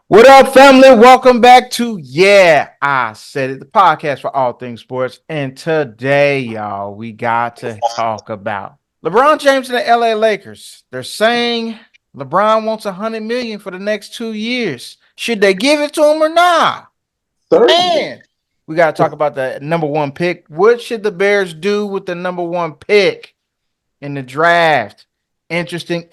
What up, family? Welcome back to I Said It, the podcast for all things sports. And today, y'all, we got to talk about LeBron James and the LA Lakers. They're saying LeBron wants $100 million for the next 2 years. Should they give it to him or not? Certainly. And we got to talk about the number one pick. What should the Bears do with the number one pick in the draft? Interesting.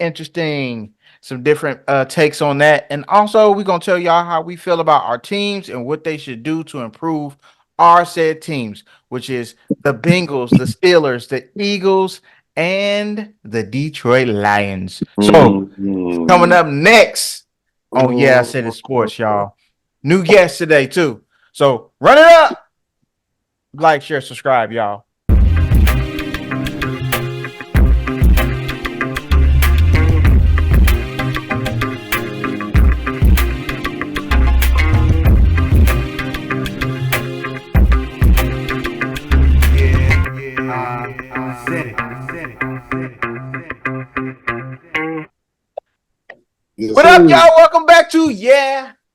Some different takes on that. And also, we're going to tell y'all how we feel about our teams and what they should do to improve our said teams, which is the Bengals, the Steelers, the Eagles, and the Detroit Lions. So, coming Mhm. up next on I Said It Sports, y'all. New guest today, too. So, run it up. Like, share, subscribe, y'all. Yes, What up, sir. y'all? Welcome back to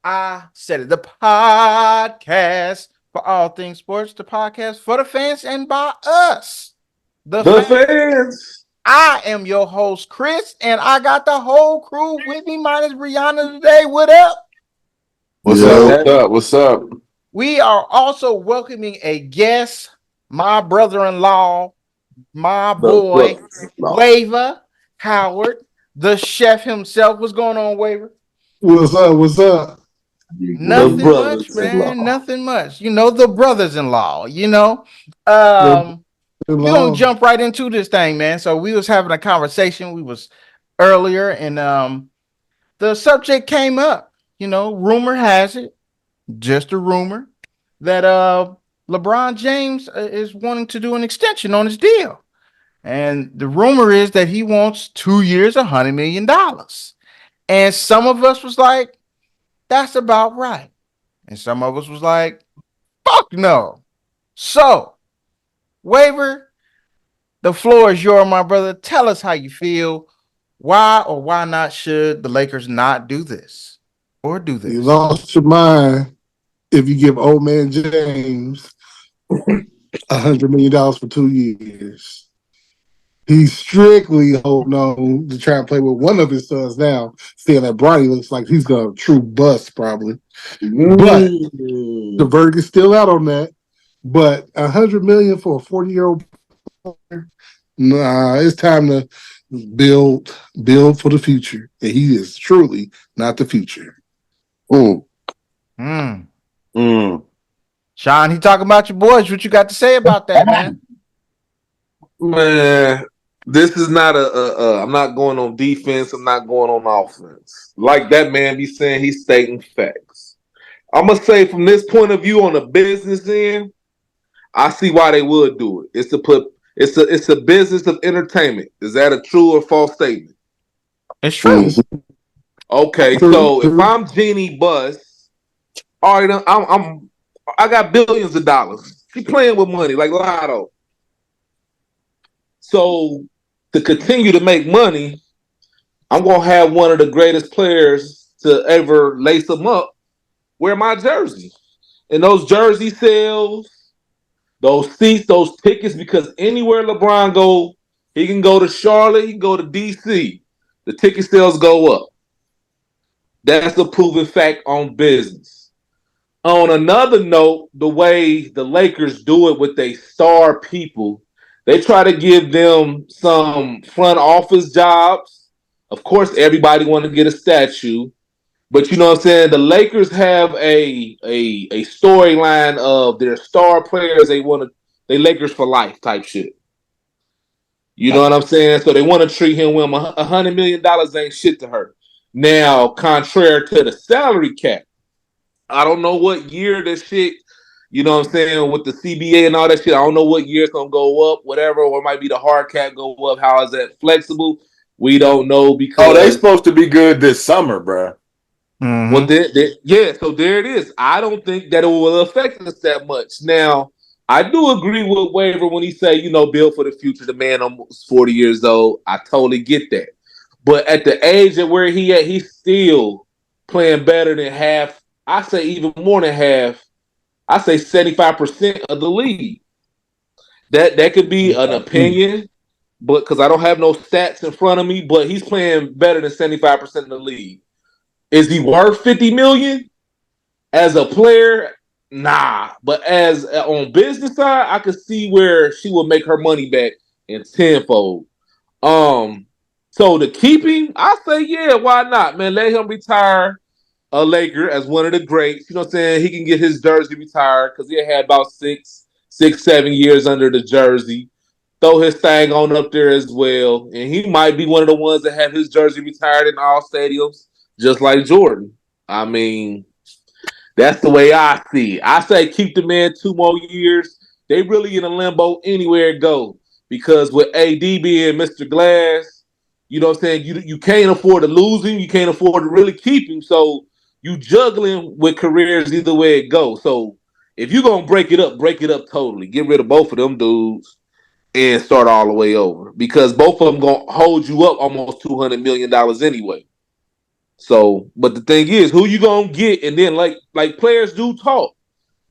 I Said It, the podcast for all things sports, the podcast for the fans and by us, the The fans. fans. I am your host, Chris, and I got the whole crew with me, minus Brianna today. What up? What's What's up? that? What's up? What's up? We are also welcoming a guest, my brother-in-law, my The boy, brothers. No. Waver Howard, the chef himself. What's going on, Waver? What's up? What's up? The Nothing much, brothers in man. law. Nothing much. The brothers-in-law, The We're gonna long. jump right into this thing, man. So we was having a conversation. We was earlier, and the subject came up. Rumor has it, just a rumor, that LeBron James is wanting to do an extension on his deal. And the rumor is that he wants 2 years, $100 million. And some of us was like, that's about right. And some of us was like, fuck no. So, Waver, the floor is yours, my brother. Tell us how you feel. Why or why not should the Lakers not do this or do You this? lost your mind if you give old man James $100 million for 2 years. He's strictly holding on to try and play with one of his sons now, seeing that Bronny looks like he's a true bust, probably. But the Mm. verdict's still out on that. But $100 million for a 40-year-old player, nah, it's time to build for the future. And he is truly not the future. Mm. Hmm. Mm. Sean, he talking about your boys. What you got to say about that, man? Man, this is not I'm not going on defense. I'm not going on offense. Like that man be saying, he's stating facts. I'm gonna say from this point of view on the business end, I see why they would do it. It's a business of entertainment. Is that a true or false statement? It's true. It's Okay, true, so if true. I'm Jeannie Buss, all right, I got billions of dollars. She playing with money like Lotto. So to continue to make money, I'm gonna have one of the greatest players to ever lace them up wear my jersey. And those jersey sales, those seats, those tickets, because anywhere LeBron go, he can go to Charlotte, he can go to DC. The ticket sales go up. That's a proven fact on business. On another note, the way the Lakers do it with their star people, they try to give them some front office jobs. Of course, everybody want to get a statue, but you know what I'm saying. The Lakers have a storyline of their star players. They Lakers for life type shit. You know what I'm saying? So they want to treat him well. $100 million ain't shit to her. Now, contrary to the salary cap, I don't know what year this shit, you know what I'm saying, with the CBA and all that shit. I don't know what year it's gonna go up, whatever, or it might be the hard cap go up. How is that flexible? We don't know Oh, they because supposed to be good this summer, bro. well, Mm-hmm. yeah. So there it is. I don't think that it will affect us that much. Now, I do agree with Waver when he say, build for the future. The man almost 40 years old. I totally get that. But at the age of where he at, he's still playing better than half. I say even more than half. I say 75% of the league. That could be an opinion, but because I don't have no stats in front of me, but he's playing better than 75% of the league. Is he worth 50 million as a player? Nah, but as on business side, I could see where she will make her money back in tenfold. Um, so the keeping, I say yeah, why not, man? Let him retire a Laker as one of the greats. You know what I'm saying? He can get his jersey retired because he had about 7 years under the jersey. Throw his thing on up there as well, and he might be one of the ones that have his jersey retired in all stadiums, just like Jordan. I mean, that's the way I see it. I say keep the man 2 more years. They really in a limbo anywhere it go because with AD being Mr. Glass, you know what I'm saying. You can't afford to lose him. You can't afford to really keep him. So you juggling with careers either way it goes. So if you're gonna break it up totally. Get rid of both of them dudes and start all the way over because both of them gonna hold you up almost $200 million anyway. So, but the thing is, who you gonna get? And then like players do talk.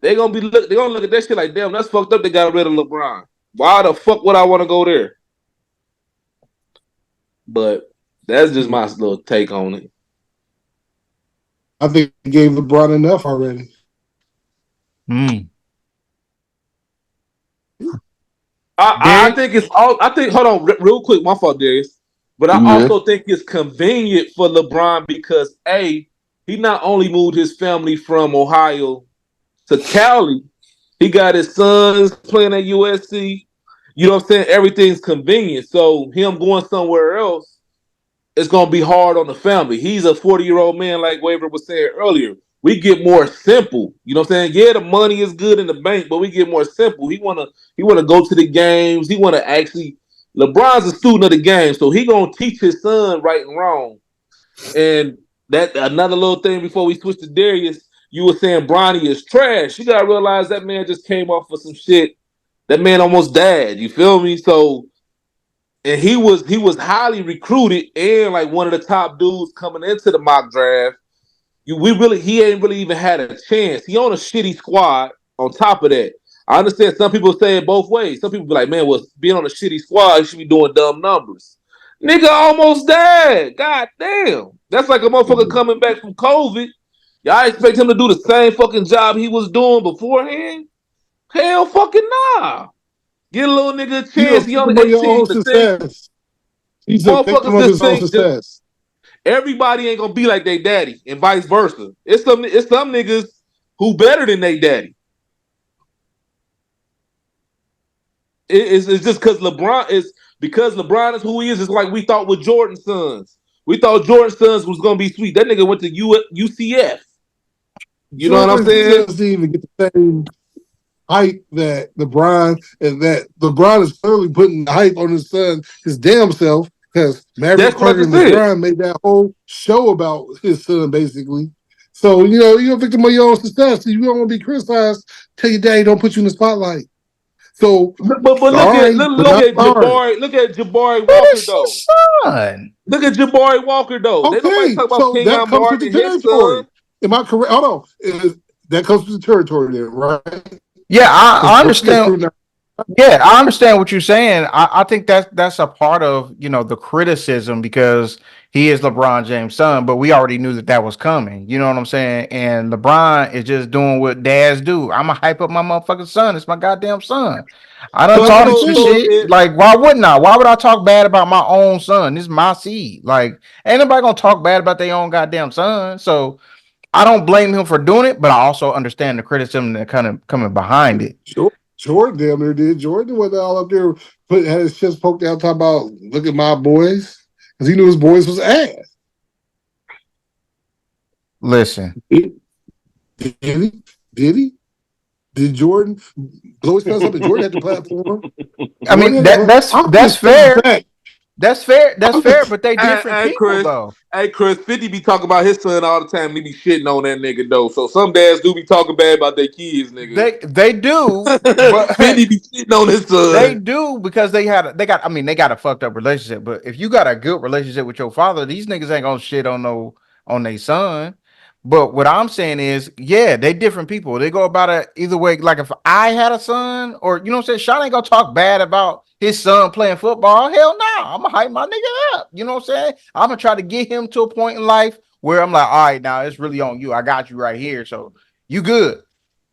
They gonna look at that shit like, damn, that's fucked up. They got rid of LeBron. Why the fuck would I want to go there? But that's just my little take on it. I think he gave LeBron enough already. I think it's all. I think. Hold on, real quick. My fault, Darius. But I also think it's convenient for LeBron because he not only moved his family from Ohio to Cali, he got his sons playing at USC. You know what I'm saying? Everything's convenient. So him going somewhere else, it's gonna be hard on the family. He's a 40-year-old man, like Waver was saying earlier. We get more simple. You know what I'm saying? Yeah, the money is good in the bank, but we get more simple. He wanna go to the games. He wanna actually. LeBron's a student of the game, so he gonna teach his son right and wrong. And that another little thing before we switch to Darius, you were saying Bronny is trash. You gotta realize that man just came off of some shit. That man almost died. You feel me? So and he was highly recruited and like one of the top dudes coming into the mock draft. He ain't really even had a chance. He on a shitty squad. On top of that, I understand some people say it both ways. Some people be like, man, well, being on a shitty squad, you should be doing dumb numbers. Nigga almost died. God damn. That's like a motherfucker coming back from COVID. Y'all expect him to do the same fucking job he was doing beforehand? Hell fucking nah. Get a little nigga a You're a chance. He only victim of your 18 own to think. success. He's a victim Motherfuckers of just his own think that success. everybody ain't gonna be like they daddy and vice versa. It's some niggas who better than they daddy. It's just because LeBron is who he is. It's like we thought with Jordan's sons. We thought Jordan's sons was gonna be sweet. That nigga went to UCF. You know what I'm Jordan saying? doesn't even get the same hype that LeBron and that LeBron is clearly putting the hype on his son, his damn self, because Maverick That's what I Carter just and said. LeBron made that whole show about his son, basically. So, you're a victim of your own success. You don't want to be criticized. Tell your daddy don't put you in the spotlight. So, But look at sorry, look, but look not at sorry. Jabari. Look at Jabari But Walker it's though. your son. Look at Jabari Walker though. They nobody Okay, talk about so that Kenyon comes with the Martin and his territory. son. Am I correct? Hold on. That comes with the territory there, right? Yeah, I Because understand. Yeah, I understand what you're saying. I think that's a part of the criticism because he is LeBron James' son, but we already knew that was coming. You know what I'm saying? And LeBron is just doing what dads do. I'm gonna hype up my motherfucking son. It's my goddamn son. I done that's taught what him I'm some saying. shit. Like, why wouldn't I? Why would I talk bad about my own son? This is my seed. Like, ain't nobody gonna talk bad about their own goddamn son. So I don't blame him for doing it, but I also understand the criticism that kind of coming behind it. Jordan damn near did. Jordan went all up there, had his chest poked out, talking about, look at my boys. Because he knew his boys was ass. Listen. Did he? Did he? Did Jordan blow his pants up and Jordan had the platform? I mean, I'm that's just saying fair. fact. That's fair. That's fair, but they Hey, different hey, people Chris. though. Hey, Chris. 50 be talking about his son all the time. And he be shitting on that nigga though. So some dads do be talking bad about their kids, nigga. They do, but 50 be shitting on his they son. do because they got a fucked up relationship. But if you got a good relationship with your father, these niggas ain't gonna shit on their son. But what I'm saying is, yeah, they different people. They go about it either way. Like if I had a son, or you know what I'm saying, Sean ain't gonna talk bad about his son playing football. Hell no. I'm gonna hype my nigga up. You know what I'm saying? I'm gonna try to get him to a point in life where I'm like, all right, now it's really on you. I got you right here. So you good.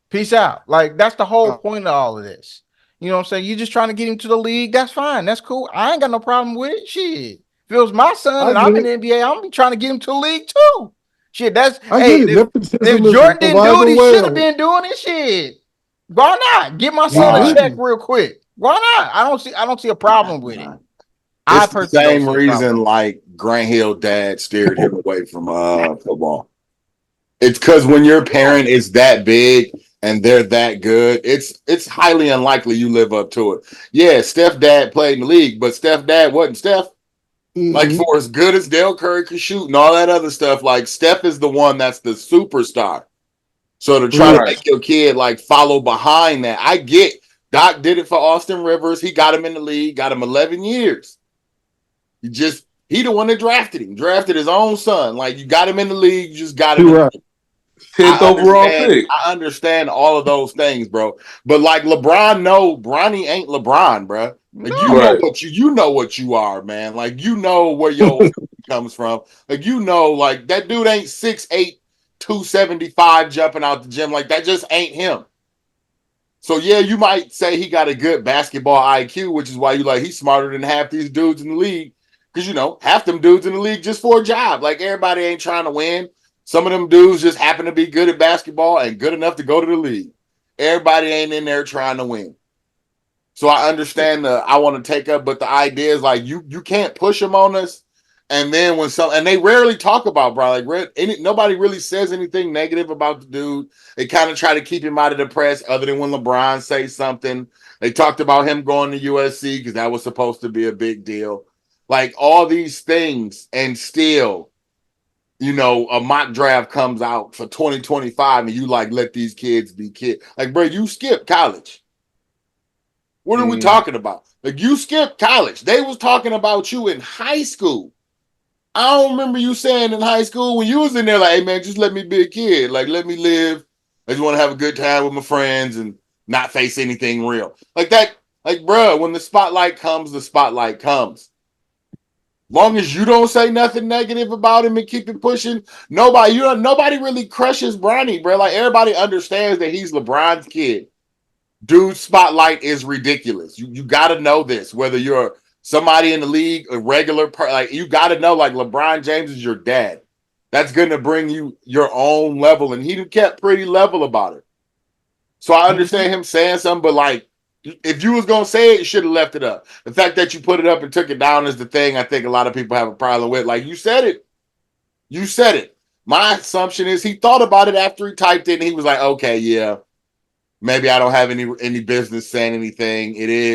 Peace out. Like that's the whole point of all of this. You know what I'm saying? You just trying to get him to the league. That's fine. That's cool. I ain't got no problem with it. Shit. If it was my son I and I'm get in it. the NBA, I'm gonna be trying to get him to the league too. Shit, that's I hey. get it. If Nepotism is Jordan didn't alive do it, and he should have well. been doing it. Shit. Why not? Get my He son a Nah, check didn't. real quick. Why not? I don't see a problem with it. nah. I It's the personally don't same see a problem. reason like Grant Hill dad steered him away from football. It's because when your parent is that big and they're that good, it's highly unlikely you live up to it. Yeah, Steph dad played in the league, but Steph dad wasn't Steph. Like Mm-hmm. for as good as Dale Curry could shoot and all that other stuff, like Steph is the one that's the superstar. So to try to Correct. Right. make your kid like follow behind that, I get Doc did it for Austin Rivers. He got him in the league, got him 11 years. He the one that drafted his own son. Like you got him in the league, you just got him in You're the right. league. 10th overall pick. I understand all of those things, bro. But like LeBron, no, Bronny ain't LeBron, bro. Like you No. know Right. what you know what you are, man. Like you know where your comes from. Like you know, like that dude ain't 6'8", 275 jumping out the gym. Like that just ain't him. So yeah, you might say he got a good basketball IQ, which is why you like he's smarter than half these dudes in the league. Because you know, half them dudes in the league just for a job. Like everybody ain't trying to win. Some of them dudes just happen to be good at basketball and good enough to go to the league. Everybody ain't in there trying to win. So I understand the I want to take up, but the idea is like you can't push them on us. And then when some and they rarely talk about bro, like nobody really says anything negative about the dude. They kind of try to keep him out of the press, other than when LeBron says something. They talked about him going to USC because that was supposed to be a big deal. Like all these things, and still, you know, a mock draft comes out for 2025, and you like let these kids be kids. Like, bro, you skip college. What are we Mm. talking about? Like you skipped college. They was talking about you in high school. I don't remember you saying in high school when you was in there like, hey man, just let me be a kid. Like let me live. I just want to have a good time with my friends and not face anything real. Like that, like bro, when the spotlight comes, the spotlight comes. Long as you don't say nothing negative about him and keep it pushing, nobody really crushes Bronny, bro. Like everybody understands that he's LeBron's kid. Dude, spotlight is ridiculous. You got to know this. Whether you're somebody in the league, a regular like you got to know. Like LeBron James is your dad. That's going to bring you your own level, and he kept pretty level about it. So I understand him saying something, but like if you was gonna say it, you should have left it up. The fact that you put it up and took it down is the thing I think a lot of people have a problem with. Like you said it. You said it. My assumption is he thought about it after he typed it and he was like, okay, yeah, maybe I don't have any business saying anything. He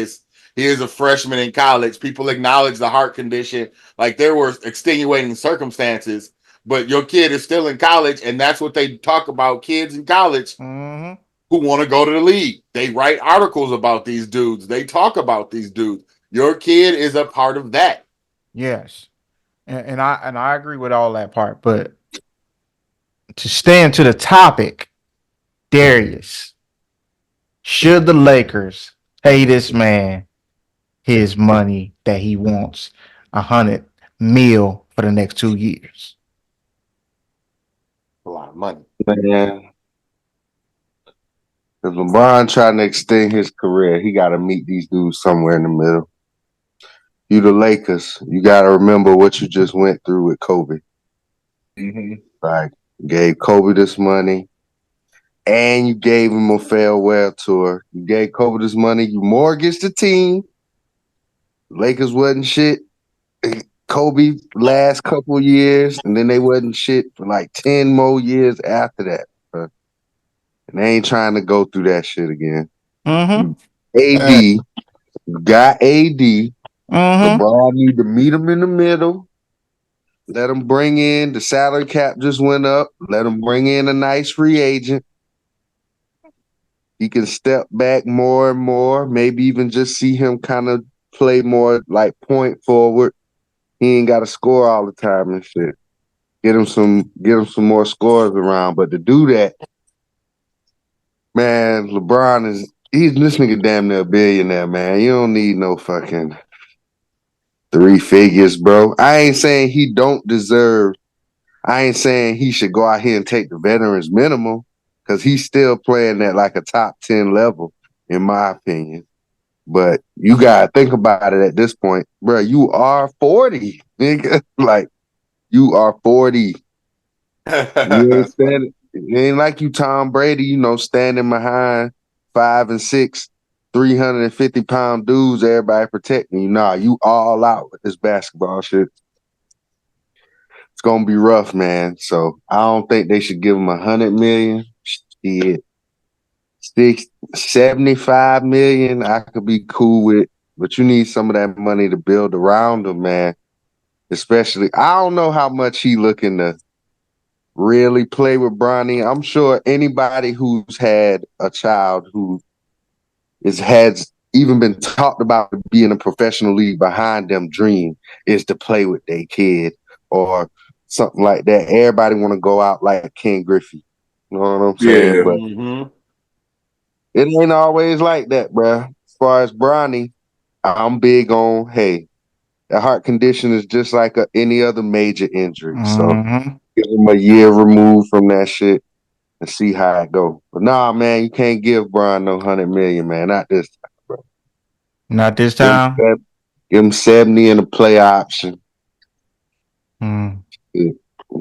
is a freshman in college. People acknowledge the heart condition. Like there were extenuating circumstances, but your kid is still in college, and that's what they talk about. Kids in college Mm-hmm. who want to go to the league. They write articles about these dudes. They talk about these dudes. Your kid is a part of that. Yes. And I agree with all that part. But to stay into the topic, Darius, should the Lakers pay this man his money that he wants, 100 mil for the next 2 years? A lot of money. Man, if LeBron trying to extend his career, he got to meet these dudes somewhere in the middle. You the Lakers, you got to remember what you just went through with Kobe. Mm-hmm. Like, gave Kobe this money, and you gave him a farewell tour. You gave Kobe this money, you mortgaged the team. Lakers wasn't shit. Kobe last couple years, and then they wasn't shit for like 10 more years after that. Bro. And they ain't trying to go through that shit again. Mm-hmm. AD, got AD. Mm-hmm. LeBron need to meet him in the middle. Let him bring in the salary cap just went up. Let him bring in a nice free agent. He can step back more and more. Maybe even just see him kind of play more like point forward. He ain't got to score all the time and shit. get him some more scores around. But to do that, man, LeBron he's this nigga damn near a billionaire, man. You don't need no fucking 3 figures, bro. I ain't saying he don't deserve. I ain't saying he should go out here and take the veterans minimum because he's still playing at like a top 10 level, in my opinion. But you gotta think about it at this point, bro. You are 40, nigga. Like you are 40. You ain't standing. It ain't like you, Tom Brady. Standing behind 5 and 6, 350-pound dudes. Everybody protecting you. Nah, you all out with this basketball shit. It's gonna be rough, man. So I don't think they should give him 100 million. Shit, 75 million. I could be cool with, but you need some of that money to build around him, man. Especially, I don't know how much he looking to really play with Bronny. I'm sure anybody who's had a child who has even been talked about being in a professional league behind them dream is to play with their kid or something like that. Everybody want to go out like Ken Griffey. You know what I'm saying? Yeah. But it ain't always like that, bruh. As far as Bronny, I'm big on, hey, the heart condition is just like any other major injury. So Mm-hmm. give him a year removed from that shit and see how it go. But nah, man, you can't give Bron no 100 million, man. Not this time, bro. Not this Give him, time. give him 70 and a play option. Mm. Yeah.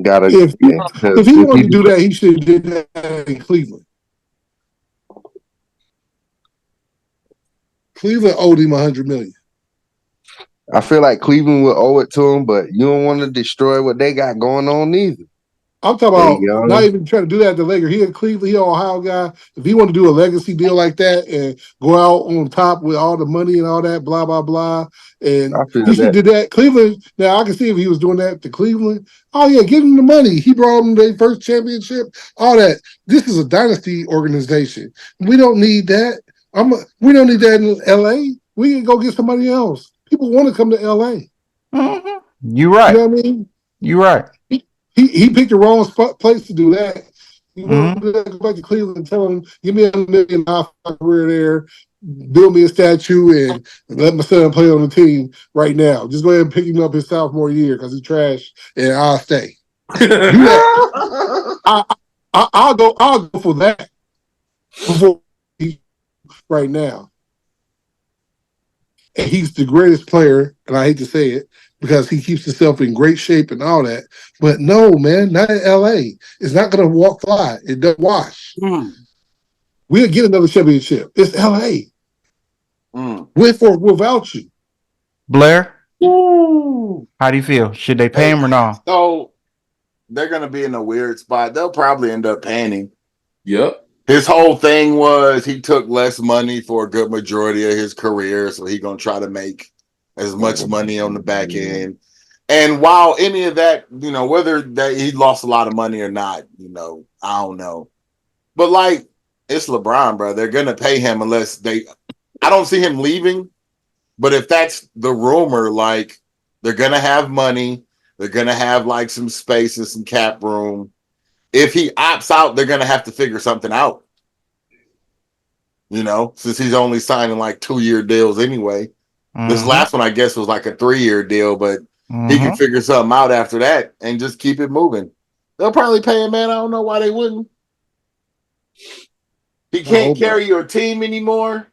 Gotta, If because if he if he, wanted to do that, he should have did that in Cleveland. Cleveland owed him 100 million. I feel like Cleveland will owe it to him, but you don't want to destroy what they got going on either. I'm talking They about not young. even trying to do that at the Lakers. He in Cleveland, he an Ohio guy. If he want to do a legacy deal like that and go out on top with all the money and all that, blah, blah, blah, I and feel he should that. do that. Cleveland, now I can see if he was doing that to Cleveland. Oh, yeah, give him the money. He brought them their first championship, all that. This is a dynasty organization. We don't need that. We don't need that in LA. We can go get somebody else. People want to come to LA. Mm-hmm. You You right. know what I mean? You right. He picked the wrong place to do that. He wanted Mm-hmm. to go back to Cleveland and tell him, give me $1 million for my career there, build me a statue, and let my son play on the team right now. Just go ahead and pick him up his sophomore year because he's trash, and I'll stay. Do that. I, I'll go for that before right now. And he's the greatest player, and I hate to say it because he keeps himself in great shape and all that. But no, man, not in LA. It's not going to fly. It doesn't wash. We'll get another championship. It's LA. With or without you. Blair, Woo. how do you feel? Should they pay Hey, him or no? so they're gonna be in a weird spot. They'll probably end up paying him. Yep. His whole thing was he took less money for a good majority of his career, so he gonna try to make as much money on the back end. And while any of that, whether that he lost a lot of money or not, I don't know. But like it's LeBron, bro. They're gonna pay him unless they. I don't see him leaving. But if that's the rumor, like they're gonna have money, they're gonna have like some space and some cap room. If he opts out, they're gonna have to figure something out. Since he's only signing like 2-year deals anyway. This Mm-hmm. last one, I guess, was like a 3-year deal, but he can Mm-hmm. figure something out after that and just keep it moving. They'll probably pay him, man. I don't know why they wouldn't. He I can't hope not. carry your team anymore.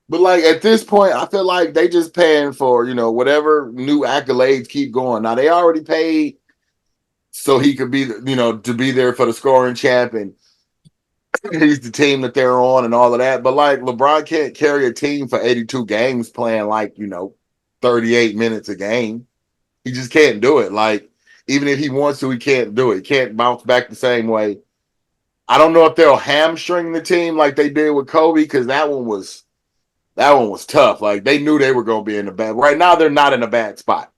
But like at this point, I feel like they just paying for, whatever new accolades keep going. Now they already paid so he could be, to be there for the scoring champ and he's the team that they're on and all of that. But like LeBron can't carry a team for 82 games playing like, 38 minutes a game. He just can't do it. Like, even if he wants to, he can't do it. He can't bounce back the same way. I don't know if they'll hamstring the team like they did with Kobe, because that one was tough. Like they knew they were going to be in a bad. Right now, they're not in a bad spot.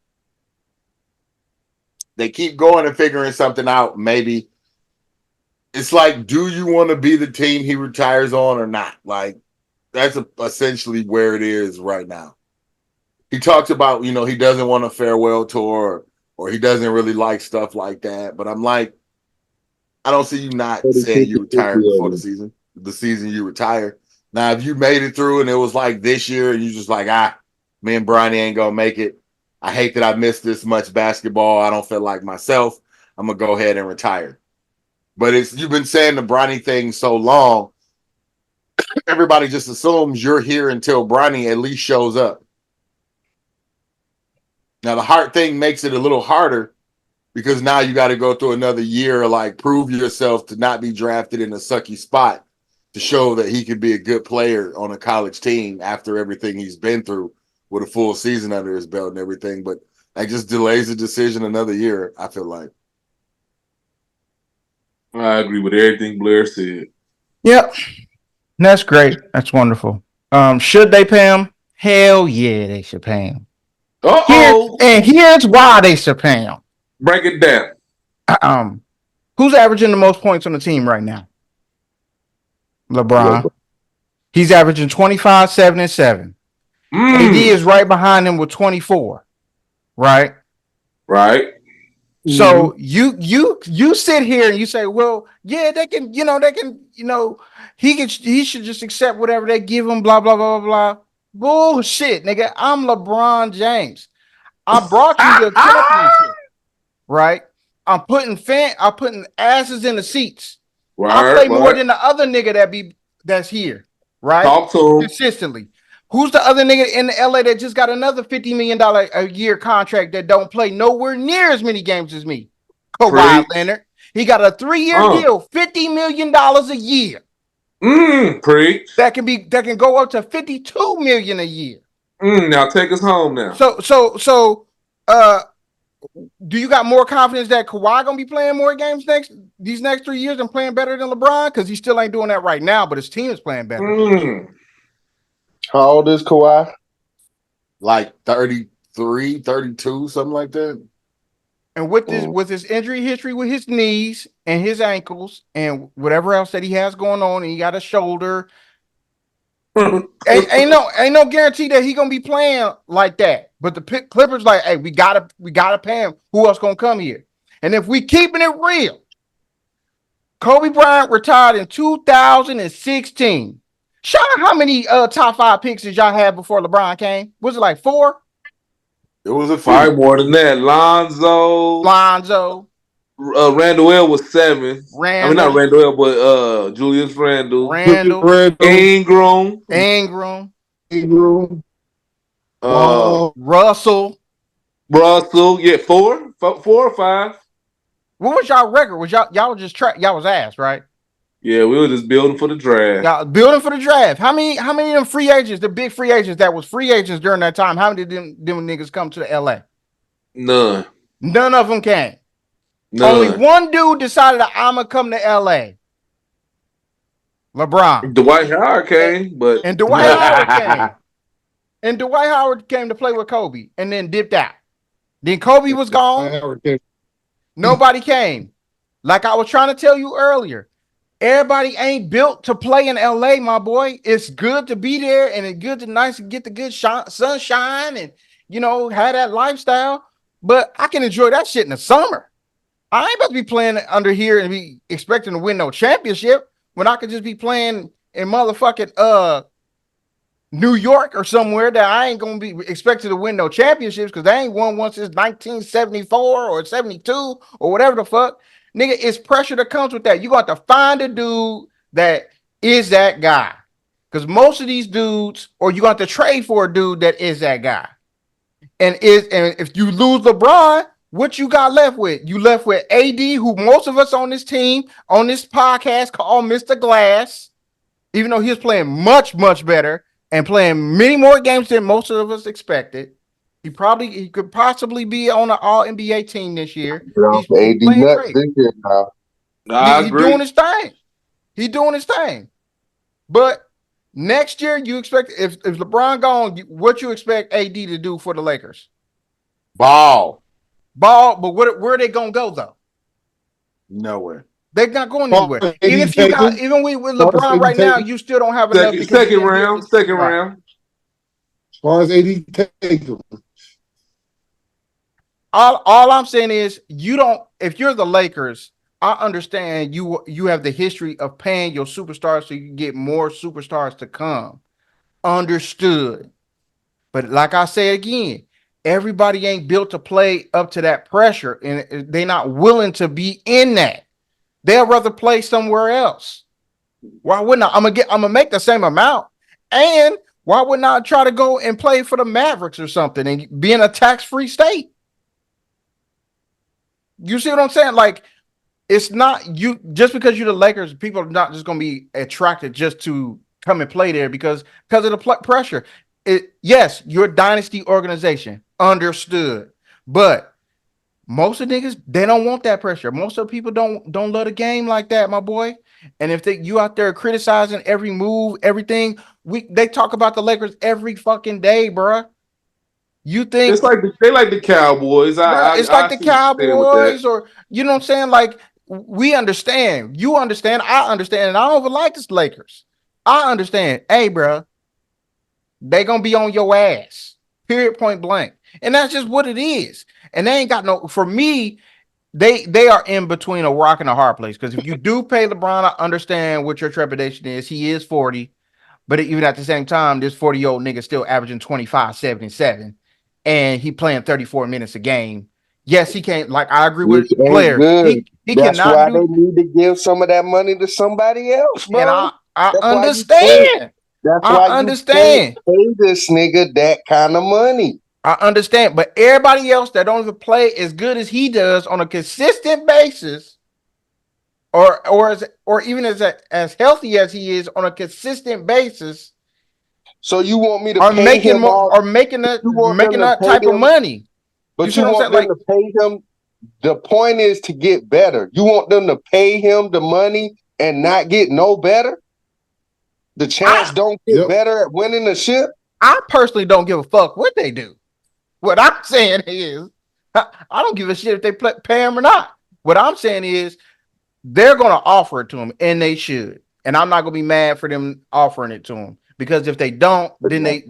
They keep going and figuring something out. Maybe it's like, do you want to be the team he retires on or not? Like that's essentially where it is right now. He talks about he doesn't want a farewell tour or he doesn't really like stuff like that. But I'm like, I don't see you not Pretty saying you 50-50 retiring before of it. the season you retire. Now, if you made it through and it was like this year and you just like, me and Bronny ain't gonna make it. I hate that I missed this much basketball. I don't feel like myself. I'm gonna go ahead and retire. But it's you've been saying the Bronny thing so long, everybody just assumes you're here until Bronny at least shows up. Now the heart thing makes it a little harder because now you got to go through another year, like prove yourself to not be drafted in a sucky spot to show that he could be a good player on a college team after everything he's been through with a full season under his belt and everything. But that just delays the decision another year, I feel like. I agree with everything Blair said. Yep. That's great. That's wonderful. Should they pay him? Hell yeah, they should pay him. Uh-oh. Here's why they should pay him. Break it down. Who's averaging the most points on the team right now? LeBron. He's averaging 25, 7, and 7. AD is right behind him with 24. Right? Right. So you sit here and you say, well, yeah, they can, he should just accept whatever they give him, blah, blah, blah, blah, blah. Bullshit, nigga. I'm LeBron James. I brought you the championship, right? I'm putting asses in the seats. I play more than the other nigga that's here, right? Talk to him. Consistently. Who's the other nigga in the LA that just got another $50 million a year contract that don't play nowhere near as many games as me? Kawhi Leonard. He got a 3-year deal, $50 million a year. Preach. That can go up to $52 million a year. Now take us home now. So do you got more confidence that Kawhi gonna be playing more games these next 3 years and playing better than LeBron? Because he still ain't doing that right now, but his team is playing better. How old is Kawhi? Like 33, 32, something like that. And with his injury history with his knees and his ankles and whatever else that he has going on, and he got a shoulder, ain't no guarantee that he gonna be playing like that. But the Clippers like, hey, we gotta pay him. Who else gonna come here? And if we keeping it real, Kobe Bryant retired in 2016. Shout out how many top 5 picks did y'all have before LeBron came? Was it like 4? It was a 5 more than that. Lonzo. Randall was 7. I mean, not Randall, but Julius Randle. Ingram. Russell. Yeah, 4 or 5. What was y'all record? Was y'all just y'all was ass, right? Yeah, we were just building for the draft. Y'all building for the draft. How many of them free agents, the big free agents that was free agents during that time, how many of them niggas come to the LA? None. None of them came. None. Only one dude decided that I'm gonna come to LA. LeBron. Dwight Howard came, but Dwight Howard came. And Dwight Howard came to play with Kobe and then dipped out. Then Kobe was gone. Nobody came. Like I was trying to tell you earlier, everybody ain't built to play in LA, my boy. It's good to be there and it's good to get the good sunshine and have that lifestyle. But I can enjoy that shit in the summer. I ain't about to be playing under here and be expecting to win no championship when I could just be playing in motherfucking New York or somewhere that I ain't gonna be expected to win no championships because they ain't won one since 1974 or 72 or whatever the fuck. Nigga, it's pressure that comes with that. You got to find a dude that is that guy. Because most of these dudes, or you got to trade for a dude that is that guy. And if you lose LeBron, what you got left with? You left with AD, who most of us on this team, on this podcast call Mr. Glass, even though he was playing much, much better and playing many more games than most of us expected. He could possibly be on an all NBA team this year. He's AD playing nuts great. this year now. I agree. He's doing his thing. But next year, you expect if LeBron gone, what you expect AD to do for the Lakers? Ball. But where are they gonna go though? Nowhere. They're not going anywhere. Even with LeBron right now, you still don't have enough. Second round. As far as AD take them. all I'm saying is you don't. If you're the Lakers, I understand you have the history of paying your superstars so you can get more superstars to come. Understood. But like I say again, everybody ain't built to play up to that pressure, and they're not willing to be in that. They'll rather play somewhere else. Why wouldn't I? I'm gonna make the same amount, and why wouldn't I try to go and play for the Mavericks or something and be in a tax-free state? You see what I'm saying? Like, it's not you just because you're the Lakers, people are not just gonna be attracted just to come and play there because of the pressure. Yes, you're a dynasty organization, understood, but most of the niggas they don't want that pressure. Most of the people don't love the game like that, my boy. And if you out there criticizing every move, everything, they talk about the Lakers every fucking day, bruh. You It's think, like they like the Cowboys. bruh, it's like I the see what you're saying with that. Cowboys, or you know what I'm saying? Like, we understand, you understand, I understand, and I don't even like this Lakers. I understand. Hey, bruh, they gonna be on your ass. Period, point blank. And that's just what it is. And they ain't got no, for me, they are in between a rock and a hard place. Because if you do pay LeBron, I understand what your trepidation is. He is 40, but even at the same time, this 40-year-old nigga still averaging 25, 77, and he playing 34 minutes a game. Yes, he can't, like, I agree with Which ain't Blair. good. He That's cannot why they do, need to give some of that money to somebody else, and bro. I That's why you can't. understand. That's I why you can't understand. pay this nigga that kind of money. I understand, but everybody else that don't even play as good as he does on a consistent basis, or even as healthy as he is on a consistent basis, So you want me to are pay making him more, all? are making that You want them to pay type of him, money. You but see you what I'm saying? want them Like, to pay him. The point is to get better. You want them to pay him the money and not get no better. The chance I don't get Yep. better at winning the ship. I personally don't give a fuck what they do. What I'm saying is, I don't give a shit if they pay him or not. What I'm saying is, they're going to offer it to him, and they should. And I'm not going to be mad for them offering it to him, because if they don't, then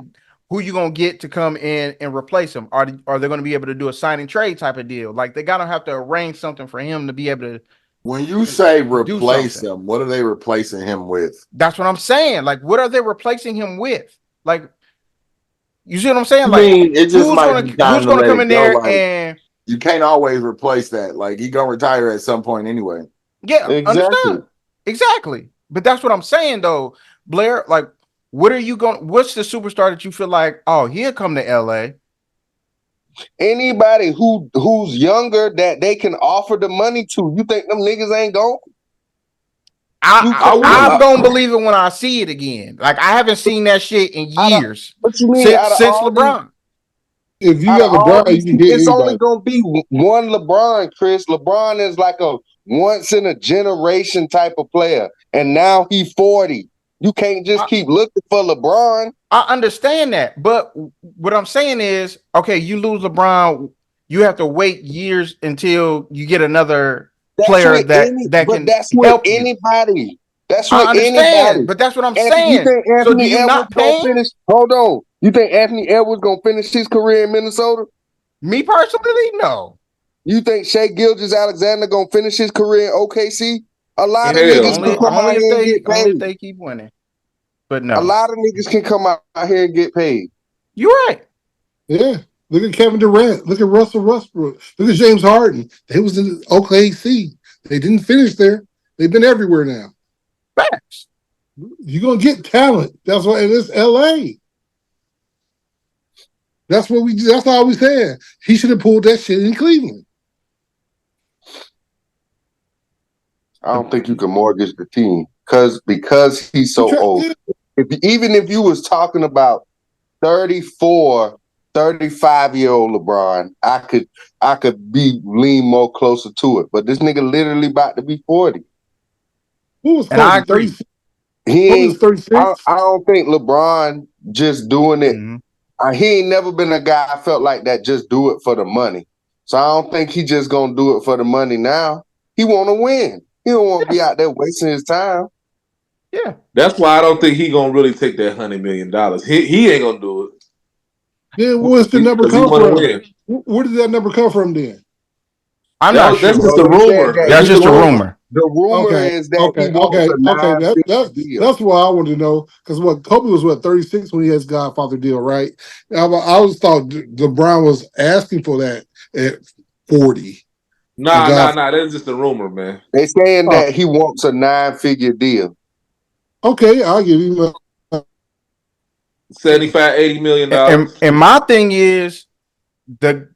who you going to get to come in and replace him? Are they going to be able to do a sign and trade type of deal? Like, they got to have to arrange something for him to be able to When you say do replace something. him, what are they replacing him with? That's what I'm saying. Like, what are they replacing him with? Like, you see what I'm saying? I Like, mean, it just might be time who's to gonna let come it in go. there Like, and you can't always replace that. Like, he gonna retire at some point anyway. yeah, Exactly. understood. Exactly. But that's what I'm saying though, Blair. Like, what are you going? What's the superstar that you feel like, oh, he'll come to LA? Anybody who's younger that they can offer the money to, you think them niggas ain't going? You I would. I'm crazy. gonna believe it when I see it again. Like, I haven't seen that shit in Out of, years what you mean? since LeBron. If you Out of got all LeBron, you these can people, get it's only anybody. gonna be one LeBron, Chris. LeBron is like a once in a generation type of player, and now he's 40. You can't just I, keep looking for LeBron. I understand that, but what I'm saying is, okay, you lose LeBron, you have to wait years until you get another That's player with any, that but can that's with help you. anybody. That's with I understand, anybody. but that's what I'm And you saying. think So do Anthony you Edwards not gonna pay him? finish? Hold on. You think Anthony Edwards gonna finish his career in Minnesota? Me personally, no. You think Shea Gilgis Alexander gonna finish his career in OKC? A lot of If Hell niggas can no. come out here and get only if paid. they keep winning. But A no, lot of niggas can come out here and get paid. you're right. Yeah. Look at Kevin Durant. Look at Russell Westbrook. Look at James Harden. They was in OKC. They didn't finish there. They've been everywhere now. Facts. You're gonna get talent. That's why it is LA. That's all we saying. He should have pulled that shit in Cleveland. I don't think you can mortgage the team because he's so old. Yeah. Even if you was talking about 34, 35-year-old LeBron, I could be lean more closer to it. But this nigga literally about to be 40. What was And I Kobe? agree. 36? He Kobe was ain't. 36. I don't think LeBron just doing it. Mm-hmm. He ain't never been a guy I felt like that just do it for the money. So I don't think he just gonna do it for the money now. He want to win. He don't want to be out there wasting his time. Yeah. That's why I don't think he gonna really take that $100 million. He ain't gonna do it Then where's the number because he come want to from? win. Where did that number come from then? I'm not That's sure. just a They said rumor. that It's That's just a just a rumor. rumor. the rumor Okay, is that he okay, wants okay, a okay. nine figure deal. That's what I wanted to know because what Kobe was 36 when he had his Godfather deal, right? I always thought LeBron was asking for that at 40. A God. That's just a rumor, man. They saying Oh, that he wants a 9 figure deal. okay, I'll give him. 75, $80 million. And my thing is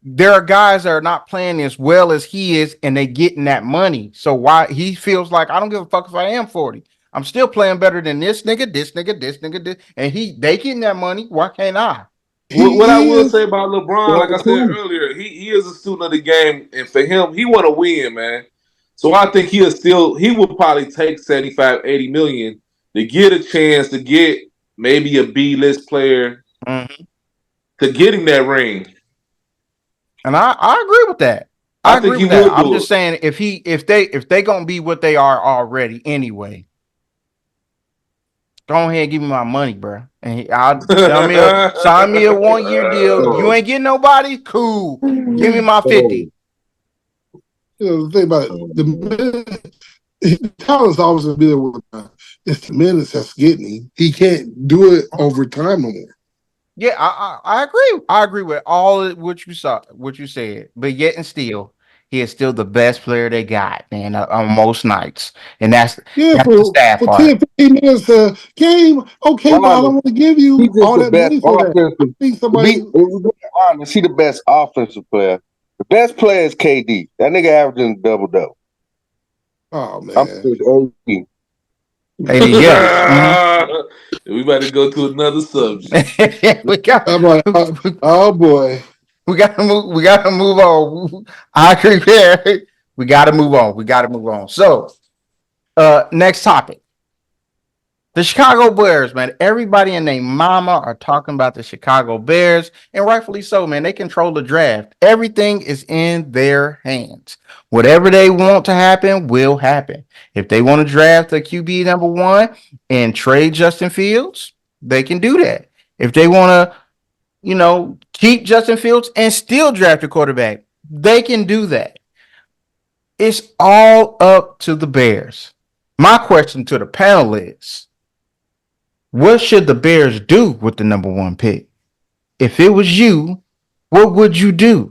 there are guys that are not playing as well as he is, and they getting that money. So why he feels like I don't give a fuck if I am 40. I'm still playing better than this nigga, and they getting that money. Why can't I? What I He will is. say about LeBron, like So I said too. earlier, he is a student of the game, and for him, he want to win, man. So I think he will probably take 75, 80 million to get a chance to get maybe a B list player Mhm. to getting that ring. And I agree with that. I I think agree he with that. will I'm do just it. saying if they gonna be what they are already anyway, go ahead and give me my money, bro. And I'll sign me a 1 year deal. You So, ain't getting nobody? Cool. Give me my so, 50. The thing about it, the talent's always going to be there with it's the minutes that's getting him. He can't do it over time no more. Yeah, I agree. I agree with all of what you said. But yet and still, he is still the best player they got, man, on most nights. And Yeah, that's the sad for part. 10, 15 minutes a game, okay, but I honest, don't want to give he you just all the that best money for that. I offensive. think To be, somebody, if we being honest, he the best offensive player. The best player is KD. That nigga averaging double double. oh I'm man. just AD. AD, yeah. We about to go to another subject. We got I'm like, oh boy. we gotta move. We gotta move on. I agree there. We gotta move on. We gotta move on. So, next topic. The Chicago Bears, man. Everybody and their mama are talking about the Chicago Bears, and rightfully so, man. They control the draft. Everything is in their hands. Whatever they want to happen will happen. If they want to draft the QB number one and trade Justin Fields, they can do that. If they want to, keep Justin Fields and still draft a quarterback, they can do that. It's all up to the Bears. My question to the panel is, what should the Bears do with the number one pick? If it was you, what would you do?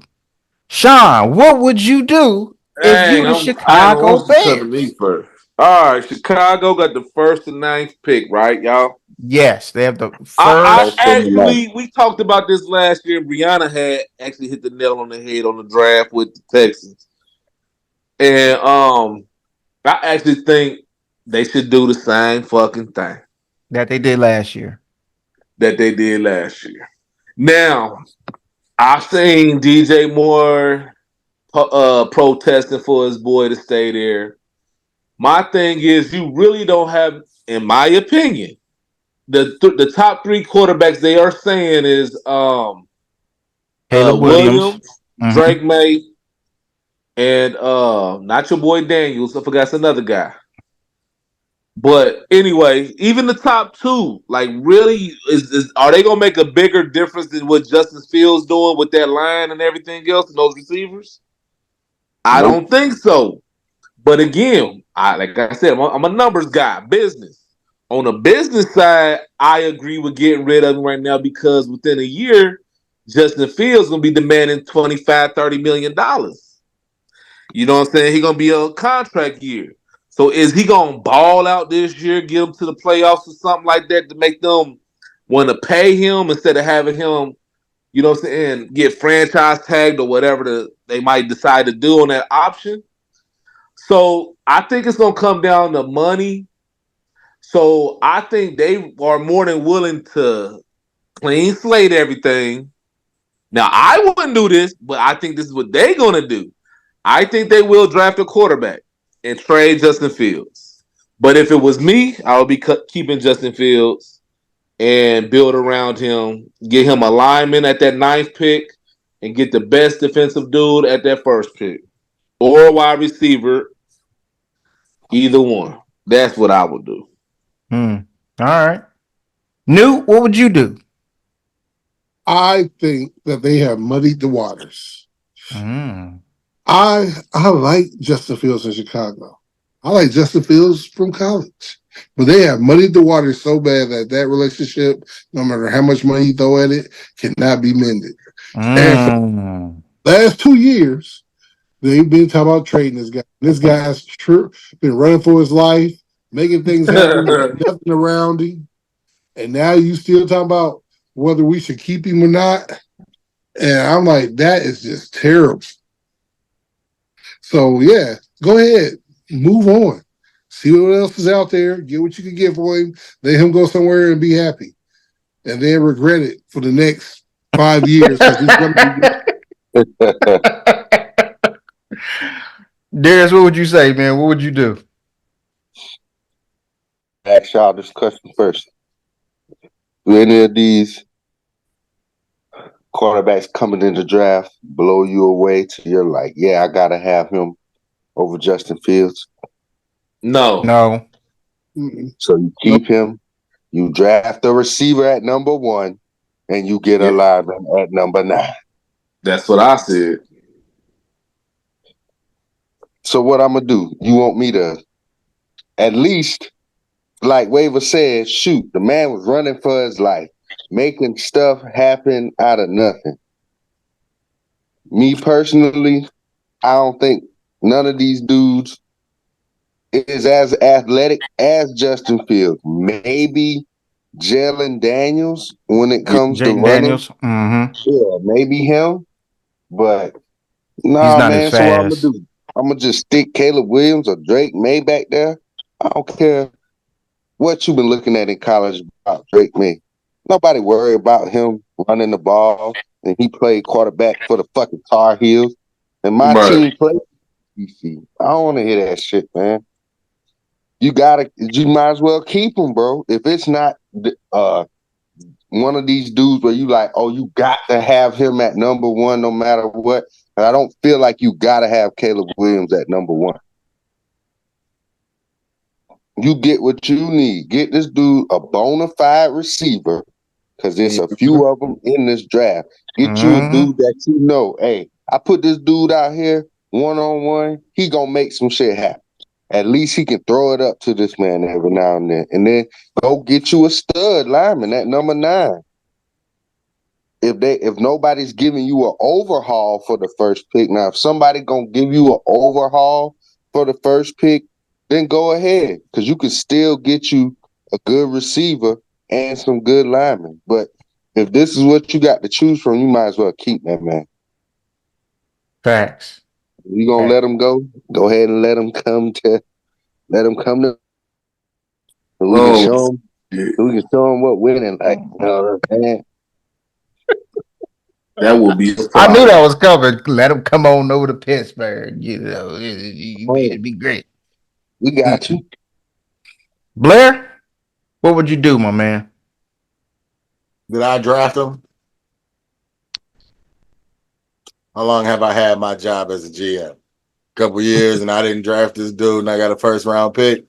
Sean, what would you do if you Dang, the I ain't Chicago want you to come to me Bears? first. All right, Chicago got the first and ninth pick, right, y'all? Yes, they have the I First first. in the night. actually we talked about this last year. Brianna had actually hit the nail on the head on the draft with the Texans, and I actually think they should do the same fucking thing That they did last year. that they did last year. Now I've seen DJ Moore protesting for his boy to stay there. My thing is, you really don't have, in my opinion, the top three quarterbacks they are saying is Caleb Williams. Williams, Mhm. Drake May, and not your boy Daniels. I forgot another guy. But anyway, even the top two, like really, is are they gonna make a bigger difference than what Justice Fields doing with that line and everything else and those receivers? I Nope. don't think so. But again, like I said, I'm a numbers guy, business. On the business side, I agree with getting rid of him right now because within a year, Justin Fields gonna be demanding 25, $30 million. You know what I'm saying? He gonna be a contract year. So is he gonna ball out this year, get him to the playoffs or something like that to make them want to pay him instead of having him, you know what I'm saying, get franchise tagged or whatever they might decide to do on that option? So I think it's gonna come down to money. So I think they are more than willing to clean slate everything. Now I wouldn't do this, but I think this is what they're gonna do. I think they will draft a quarterback and trade Justin Fields. But if it was me, I would be keeping Justin Fields and build around him, get him a lineman at that ninth pick, and get the best defensive dude at that first pick, or a wide receiver. Either one. That's what I would do. Hmm. All right. New, what would you do? I think that they have muddied the waters. Mm. I like Justin Fields in Chicago. I like Justin Fields from college. But they have muddied the waters so bad that that relationship, no matter how much money you throw at it, cannot be mended. And for Mm. the last 2 years, they've been talking about trading this guy. This guy's been running for his life, making things happen, nothing around him. And now you still talking about whether we should keep him or not. And I'm like, that is just terrible. So yeah, go ahead, move on, see what else is out there, get what you can get for him, let him go somewhere and be happy, and then regret it for the next 5 years because he's going to be gone. Darius, what would you say, man? What would you do? Ask y'all this question first. Do any of these quarterbacks coming in the draft blow you away to you're like, yeah, I gotta have him over Justin Fields? No. No. So you Nope. keep him, you draft a receiver at number 1, and you get a Yeah, lineman at number 9. that's what I said. So what I'm gonna do? You want me to at least, like Waver said, shoot, the man was running for his life, making stuff happen out of nothing. Me personally, I don't think none of these dudes is as athletic as Justin Fields. Maybe Jalen Daniels when it comes to Jaden running. Daniels. Mm-hmm. Yeah, maybe him. But He's nah, not as man. So what I'm fast. gonna do? I'm gonna just stick Caleb Williams or Drake May back there. I don't care what you've been looking at in college about Drake May. Nobody worry about him running the ball, and he played quarterback for the fucking Tar Heels. And my Right. team played DC. I don't want to hear that shit, man. You might as well keep him, bro. If it's not one of these dudes where you like, oh, you got to have him at number 1 no matter what. And I don't feel like you got to have Caleb Williams at number 1. You get what you need. Get this dude a bona fide receiver because there's a few of them in this draft. Get you a Mm-hmm. dude that you know, hey, I put this dude out here one-on-one, he going to make some shit happen. At least he can throw it up to this man every now and then. And then go get you a stud lineman at number 9. If nobody's giving you an overhaul for the first pick, now if somebody gonna give you an overhaul for the first pick, then go ahead because you can still get you a good receiver and some good linemen. But if this is what you got to choose from, you might as well keep that man. Facts. If you gonna let him go? Go ahead and let him come to. Let him come to. And we can Oh, show him. shit. We can show him what winning like. You know what I'm saying? That would be a I knew problem. that was coming. Let him come on over to Pittsburgh. You know, it'd be great. We got Mm. you. Blair, what would you do, my man? Did I draft him? How long have I had my job as a GM? Couple years, and I didn't draft this dude, and I got a first round pick.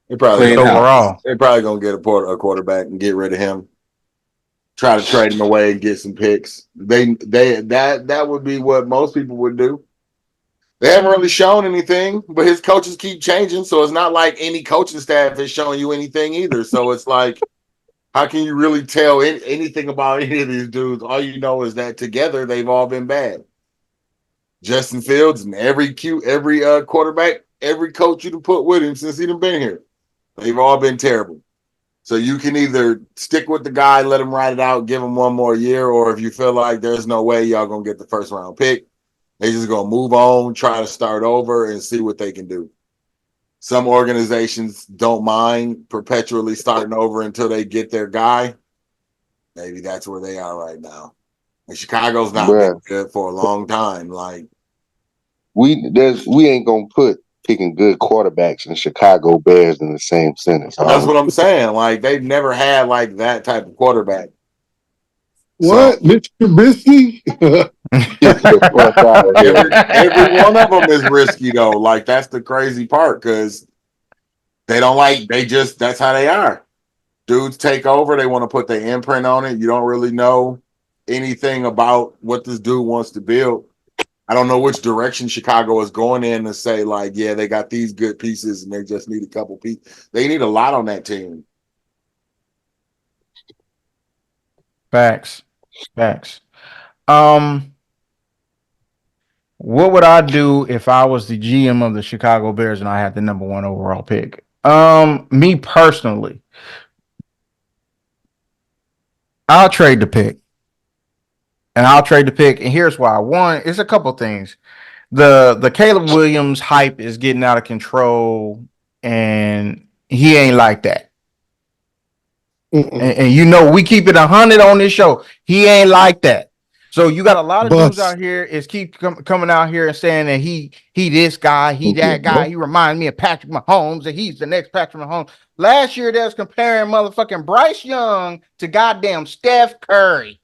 They probably Just Clean gonna house. overall. they probably gonna get a quarterback and get rid of him. Try to trade him away and get some picks. That would be what most people would do. They haven't really shown anything, but his coaches keep changing, so it's not like any coaching staff is showing you anything either. So it's like, how can you really tell anything about any of these dudes? All you know is that together they've all been bad. Justin Fields and every quarterback, every coach you can put with him since he's been here, they've all been terrible. So you can either stick with the guy, let him ride it out, give him one more year, or if you feel like there's no way y'all gonna get the first round pick, they just gonna move on, try to start over, and see what they can do. Some organizations don't mind perpetually starting over until they get their guy. Maybe that's where they are right now. And Chicago's not been Bruh. good for a long time. Like, We ain't gonna put picking good quarterbacks and Chicago Bears in the same sentence, that's are what I'm saying. Like, they've never had like that type of quarterback. So What, Mitch Trubisky? Get the fuck out of here. every one of them is risky though. Like, that's the crazy part because they don't like, they just, that's how they are. dudes take over. They want to put their imprint on it. You don't really know anything about what this dude wants to build. I don't know which direction Chicago is going in to say, like, yeah, they got these good pieces and they just need a couple pieces. They need a lot on that team. Facts. Facts. Um, what would I do if I was the GM of the Chicago Bears and I had the number one overall pick? Me personally, I'll trade the pick. And I'll trade the pick. And here's why. One, it's a couple things. The Caleb Williams hype is getting out of control, and he ain't like that. And you know, we keep it 100 on this show. He ain't like that. So you got a lot of dudes out here is keep coming out here and saying that he this guy, he that guy. He reminds me of Patrick Mahomes, and he's the next Patrick Mahomes. Last year, they was comparing motherfucking Bryce Young to goddamn Steph Curry.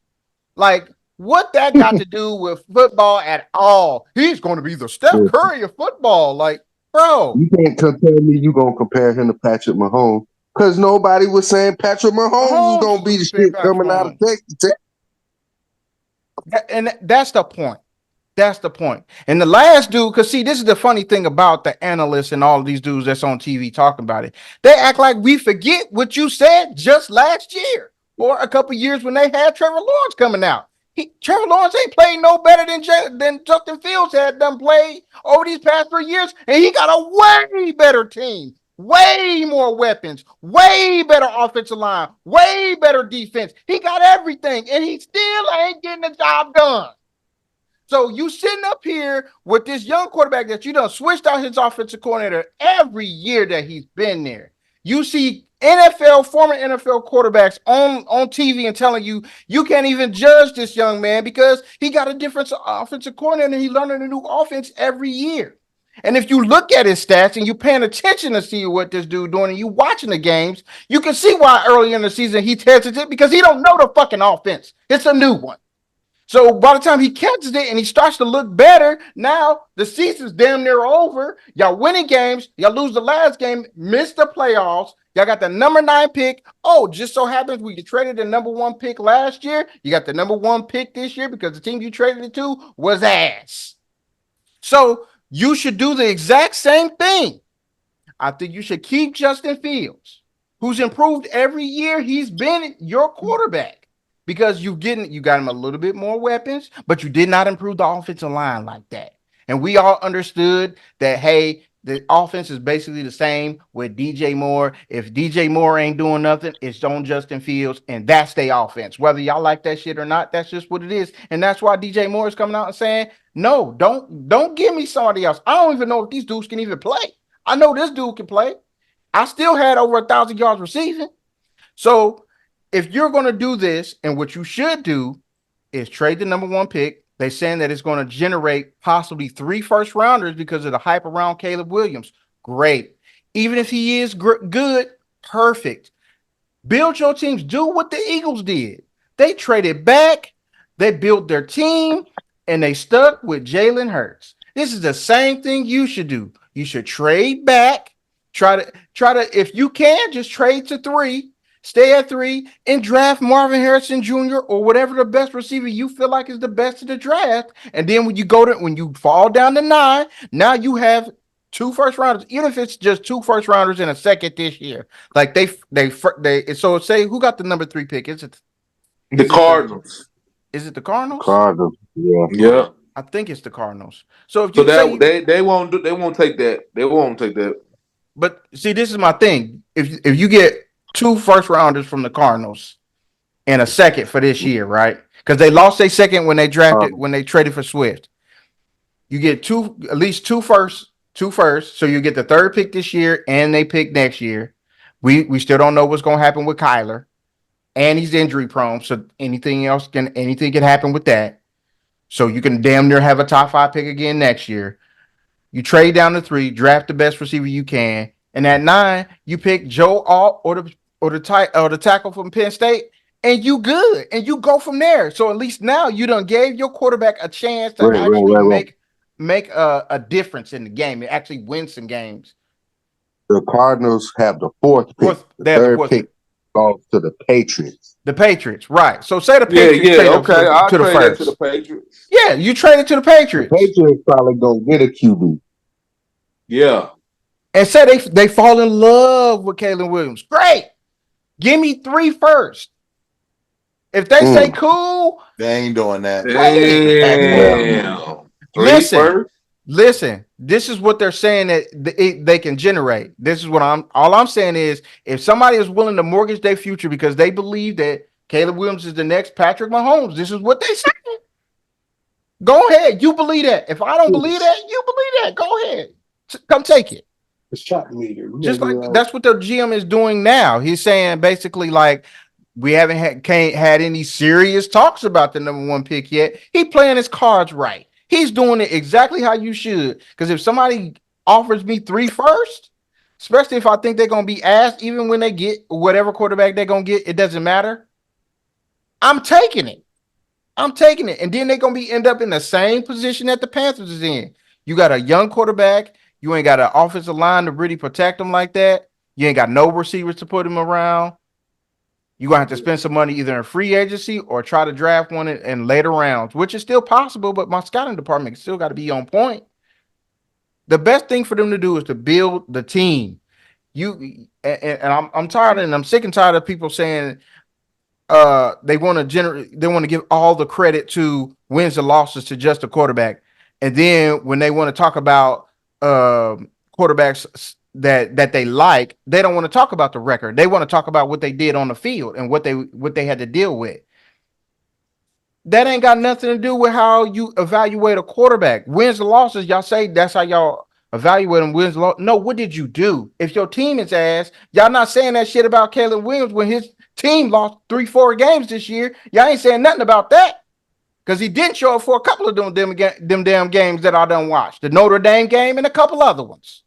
Like, what that got to do with football at all? He's going to be the Steph Curry of football. Like, bro. You can't tell me you going to compare him to Patrick Mahomes because nobody was saying Patrick Mahomes was going to be the shit coming out of Texas. And that's the point. That's the point. And the last dude, because see, this is the funny thing about the analysts and all of these dudes that's on TV talking about it. They act like we forget what you said just last year or a couple years when they had Trevor Lawrence coming out. Trevor Lawrence ain't played no better than Justin Fields had done played over these past 3 years, and he got a way better team, way more weapons, way better offensive line, way better defense. He got everything, and he still ain't getting the job done. So you sitting up here with this young quarterback that you done switched out his offensive coordinator every year that he's been there. You see former NFL quarterbacks on TV and telling you can't even judge this young man because he got a different offensive coordinator and he's learning a new offense every year. And if you look at his stats and you're paying attention to see what this dude doing and you watching the games, you can see why early in the season he's hesitant because he don't know the fucking offense. It's a new one. So by the time he catches it and he starts to look better, now the season's damn near over. Y'all winning games. Y'all lose the last game, miss the playoffs. Y'all got the number 9 pick. Oh, just so happens we traded the number 1 pick last year. You got the number 1 pick this year because the team you traded it to was ass. So you should do the exact same thing. I think you should keep Justin Fields, who's improved every year he's been your quarterback. Because you got him a little bit more weapons, but you did not improve the offensive line like that. And we all understood that, hey, the offense is basically the same with DJ Moore. If DJ Moore ain't doing nothing, it's on Justin Fields, and that's their offense. Whether y'all like that shit or not, that's just what it is. And that's why DJ Moore is coming out and saying, no, don't give me somebody else. I don't even know if these dudes can even play. I know this dude can play. I still had over 1,000 yards receiving. So if you're going to do this, and what you should do is trade the number 1 pick. They're saying that it's going to generate possibly 3 first rounders because of the hype around Caleb Williams. Great. Even if he is good, perfect. Build your teams. Do what the Eagles did. They traded back. They built their team, and they stuck with Jalen Hurts. This is the same thing you should do. You should trade back. Try to, if you can, just trade to 3. Stay at 3 and draft Marvin Harrison Jr. or whatever the best receiver you feel like is the best of the draft. And then when you fall down to 9, now you have 2 first rounders, even if it's just 2 first rounders and a second this year. Like they so say who got the number 3 pick? Is it the Cardinals? Is it the Cardinals? Cardinals, yeah. I think it's the Cardinals. So if So you say they won't take that. They won't take that. But see, this is my thing. If you get 2 first rounders from the Cardinals and a second for this year, right? Because they lost a second when they traded for Swift. You get at least two first. So you get the 3rd pick this year and they pick next year. We still don't know what's going to happen with Kyler, and he's injury prone. So anything can happen with that. So you can damn near have a top 5 pick again next year. You trade down to 3, draft the best receiver you can, and at 9 you pick Joe Alt or the tackle from Penn State, and you good, and you go from there. So at least now you done gave your quarterback a chance to make a difference in the game and actually win some games. The Cardinals have the 4th pick. The 3rd pick. falls to the Patriots. The Patriots, right? So say the Yeah, Patriots yeah, trade up okay. I'll to the trade that to the first. Patriots. Yeah, you traded to the The Patriots Patriots probably gonna get a QB. Yeah. and say they fall in love with Caleb Williams. Great, give me 3 first. If they say Mm. cool, They ain't doing that. hey, Well, Damn. Three listen, first? listen. This is what they're saying that they can generate. This is what I'm saying is if somebody is willing to mortgage their future because they believe that Caleb Williams is the next Patrick Mahomes, this is what they say. Go ahead. You believe that. If I don't believe that, you believe that. Go ahead. Come take it. The shot leader. We Just gotta like do that. that's what the GM is doing now. He's saying basically like we haven't can't had any serious talks about the number 1 pick yet. He playing his cards right. He's doing it exactly how you should. Because if somebody offers me 3 first, especially if I think they're gonna be asked, even when they get whatever quarterback they're gonna get, it doesn't matter. I'm taking it. I'm taking it. And then they're gonna be end up in the same position that the Panthers is in. You got a young quarterback, you ain't got an offensive line to really protect them like that. You ain't got no receivers to put him around. You're gonna have to spend some money either in free agency or try to draft one in later rounds, which is still possible, but my scouting department still got to be on point. The best thing for them to do is to build the team. I'm tired and I'm sick and tired of people saying they want to give all the credit to wins and losses to just the quarterback, and then when they want to talk about quarterbacks that they like, they don't want to talk about the record. They want to talk about what they did on the field and what they had to deal with. That ain't got nothing to do with how you evaluate a quarterback. Wins and losses, y'all say that's how y'all evaluate them. Wins and losses. No, what did you do? If your team is ass, y'all not saying that shit about Caleb Williams when his team lost 3-4 games this year. Y'all ain't saying nothing about that because he didn't show up for a couple of them damn games that I done watched. The Notre Dame game and a couple other ones.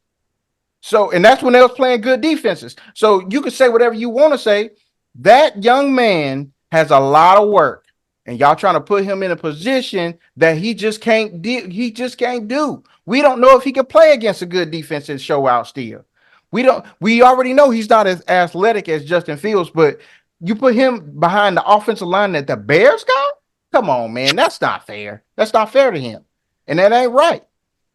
So, and that's when they was playing good defenses. So you can say whatever you want to say. That young man has a lot of work, and y'all trying to put him in a position that he just can't do. He just can't do. We don't know if he can play against a good defense and show out still. We don't. We already know he's not as athletic as Justin Fields, but you put him behind the offensive line that the Bears got. Come on, man, that's not fair. That's not fair to him, and that ain't right.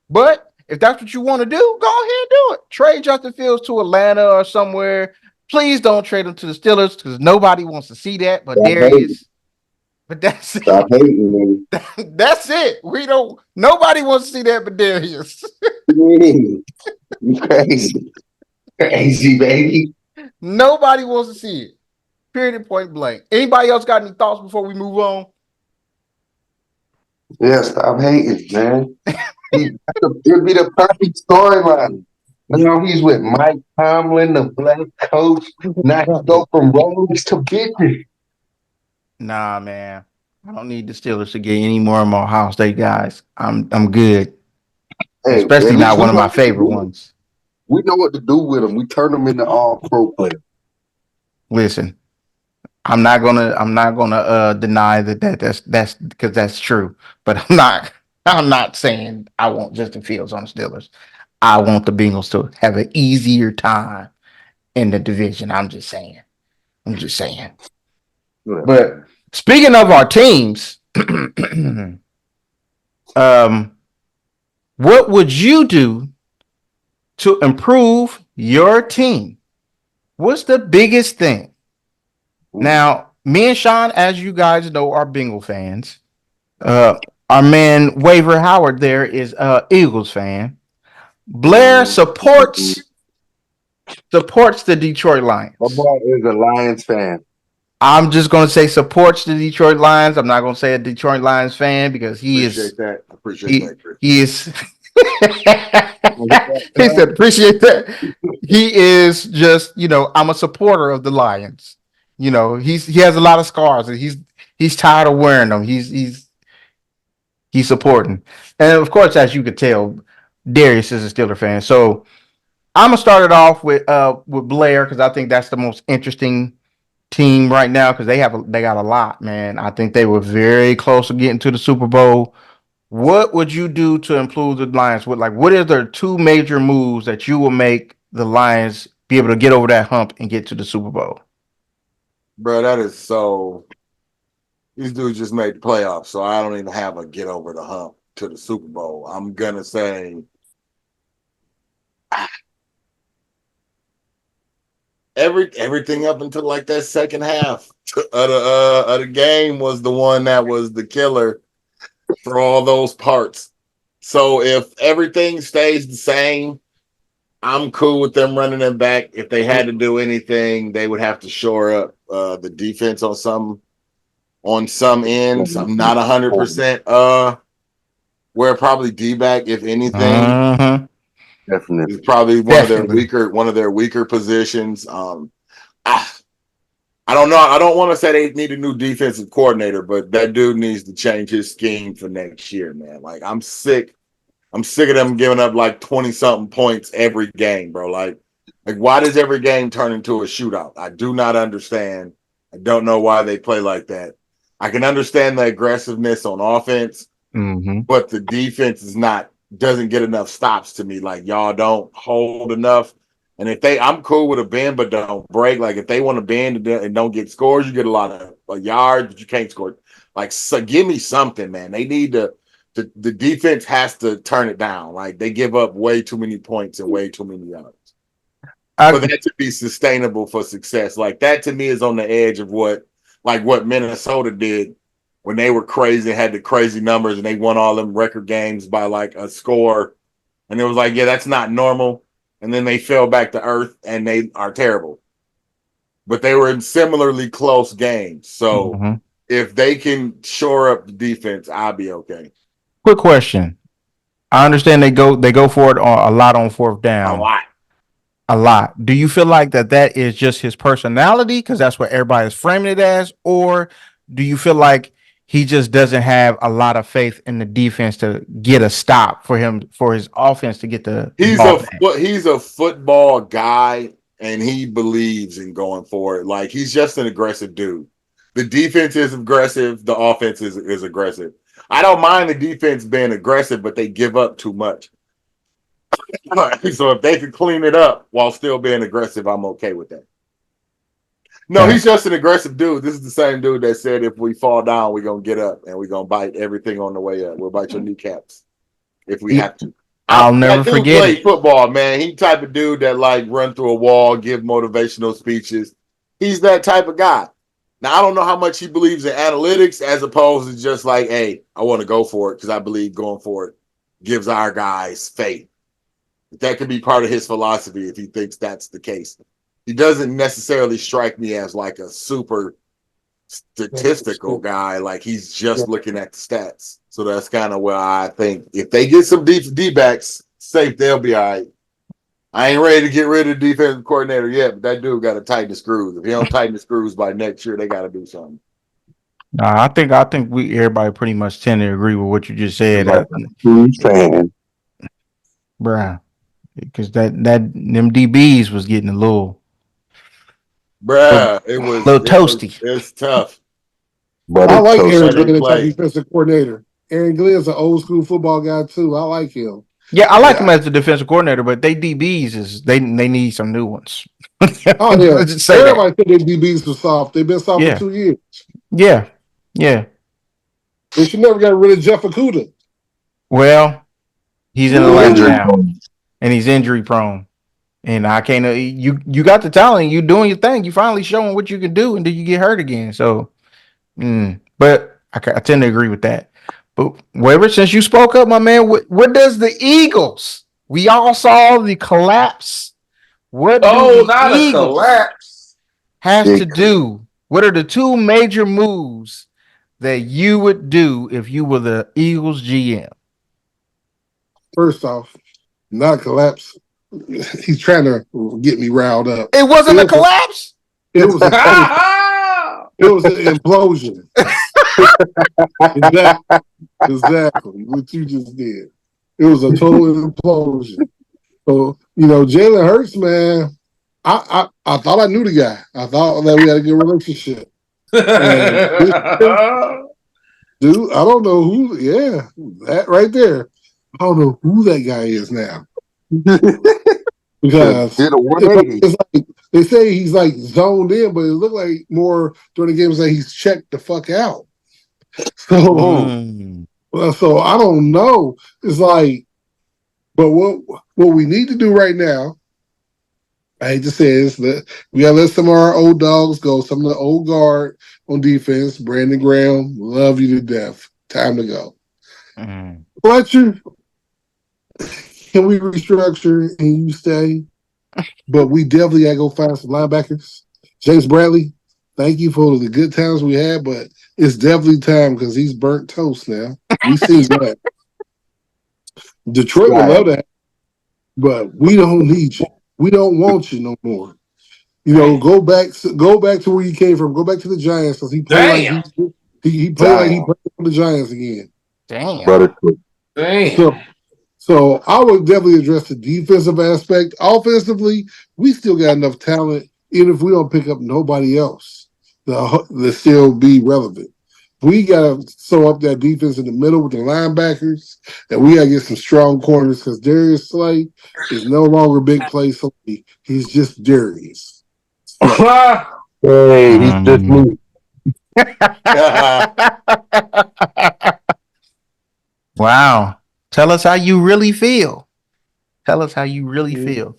But if that's what you want to do, go ahead and do it. Trade Justin Fields to Atlanta or somewhere. Please don't trade him to the Steelers because nobody wants to see that. But Stop there he hating. is. But that's Stop hating, it. That's it. We don't. Nobody wants to see that. But there he is. man. You crazy. Crazy, baby. Nobody wants to see it. Period. Point blank. Anybody else got any thoughts before we move on? Yeah, stop hating, man. It'd be the perfect storyline. He's with Mike Tomlin, the black coach. Now he go from rogues to bitches. Nah, man. I don't need the Steelers to get any more Ohio State guys. I'm good. Hey, at Especially least not we one of know my what to favorite do. ones. We know what to do with them. We turn them into all pro players. Listen, I'm not gonna deny that's because that's true. But I'm not saying I want Justin Fields on the Steelers. I want the Bengals to have an easier time in the division. I'm just saying. I'm just saying. Yeah. But speaking of our teams, what would you do to improve your team? What's the biggest thing? Now, me and Sean, as you guys know, are Bengal fans. Our man Waver Howard there is a Eagles fan. Blair supports the Detroit My Lions. boy is a Lions fan. I'm just gonna say supports the Detroit Lions. I'm not gonna say a Detroit Lions fan because Appreciate that. Appreciate he that, Chris. he is he said appreciate that. He is just, I'm a supporter of the Lions. He has a lot of scars and he's tired of wearing them. He's supporting. And of course, as you could tell, Darius is a Steeler fan. So I'm gonna start it off with Blair because I think that's the most interesting team right now because they got a lot, man. I think they were very close to getting to the Super Bowl. What would you do to improve the Lions? What is their 2 major moves that you will make the Lions be able to get over that hump and get to the Super Bowl? Bro, that is so. These dudes just made the playoffs, so I don't even have a get over the hump to the Super Bowl. I'm gonna say everything up until like that second half of the game was the one that was the killer for all those parts. So if everything stays the same, I'm cool with them running them back. If they had to do anything, they would have to shore up the defense on some ends. I'm not 100% where probably D-back, if anything, Uh-huh. is Definitely. probably Definitely. one of their weaker positions. I, I don't know. I don't want to say they need a new defensive coordinator, but that dude needs to change his scheme for next year, man. Like I'm sick. I'm sick of them giving up like 20 something points every game, bro. Like why does every game turn into a shootout? I do not understand. I don't know why they play like that. I can understand the aggressiveness on offense, Mm-hmm. but the defense is not doesn't get enough stops to me. Like y'all don't hold enough. And if I'm cool with a bend, but don't break. Like if they want to bend and don't get scores, you get a lot of yards, but you can't score. Like so, give me something, man. They need to. The defense has to turn it down. Like they give up way too many points and way too many yards for I that to be sustainable for success. Like that to me is on the edge of what Minnesota did when they were crazy, had the crazy numbers, and they won all them record games by like a score. And it was like, yeah, that's not normal. And then they fell back to earth and they are terrible. But they were in similarly close games. So mhm. if they can shore up the defense, I'll be okay. Quick question. I understand they go for it a lot on fourth A down. lot. A lot. Do you feel like that is just his personality because that's what everybody's framing it as, or do you feel like he just doesn't have a lot of faith in the defense to get a stop for his offense to get the He's ball a back? he's a football guy and he believes in going for it. Like he's just an aggressive dude. The defense is aggressive, the offense is aggressive. I don't mind the defense being aggressive, but they give up too much. So if they can clean it up while still being aggressive, I'm okay with that. No, Okay. he's just an aggressive dude. This is the same dude that said if we fall down, we're gonna get up and we're gonna bite everything on the way up. We'll bite your kneecaps if we have to. I'll never That dude forget played it. football, man. He type of dude that like run through a wall, give motivational speeches. He's that type of guy. Now I don't know how much he believes in analytics as opposed to just like, hey, I want to go for it because I believe going for it gives our guys faith. That could be part of his philosophy if he thinks that's the case. He doesn't necessarily strike me as like a super statistical guy. Like he's just looking at the stats. So that's kind of where I think if they get some D backs safe, they'll be all right. I ain't ready to get rid of the defensive coordinator yet, but that dude got to tighten the screws. If he don't tighten the screws by next year, they got to do something. I think we everybody pretty much tend to agree with what you just said, Like a true fan. bruh. Because that them DBs was getting little, Bruh, little toasty. it's tough. But I it like toast. Aaron But they Glenn as our play. defensive coordinator. Aaron Glenn's an old school football guy too. I like him. Yeah, I like him Yeah. as the defensive coordinator, but they DBs is they need some new ones. Oh yeah. Let's just say that. Everybody said their DBs were soft. They've been soft for Yeah, 2 years. yeah, yeah. They should never got rid of Jeff Okuda. Well, he's in Atlanta Injury now, prone. and he's injury prone. And I can't. You got the talent. You doing your thing. You finally showing what you can do, and then you get hurt again. So, but I tend to agree with that. But Weber, since you spoke up, my man, what does the Eagles? We all saw the collapse. What do Oh, the not a Eagles collapse. has to Big do? What are the two major moves that you would do if you were the Eagles GM? First off, not a collapse. He's trying to get me riled up. It wasn't a It was a, collapse. it was a total. It was an implosion. Exactly. Exactly what you just did. It was a total implosion. So Jalen Hurts, man. I thought I knew the guy. I thought that we had a good relationship. And this dude, I don't know who. Yeah, that right there. I don't know who that guy is now. because Did a it's like, 180. it's like they say he's like zoned in, but it looked like more during the game was like he's checked the fuck out. So, Mm. so I don't know. It's like, but what we need to do right now, I hate to say this, we gotta let some of our old dogs go. Some of the old guard on defense, Brandon Graham, love you to death. Time to go. Mm. Fletcher, can we restructure and you stay? But we definitely gotta go find some linebackers. James Bradley, thank you for the good times we had, but it's definitely time because he's burnt toast now. We see that. Detroit would love Right. that, but we don't need you. We don't want you no more. Damn. Go back to where you came from. Go back to the Giants because he played like Damn. he played like he Giant. played for the Giants again. Damn. Buttercook. Damn. So so I would definitely address the defensive aspect. Offensively, we still got enough talent, even if we don't pick up nobody else, to still be relevant. We got to sew up that defense in the middle with the linebackers, and we got to get some strong corners because Darius Slay is no longer big play Slay. He's just Darius Slay. Hey, he's just Mm. me. Wow. Tell us how you really feel. Tell us how you really feel.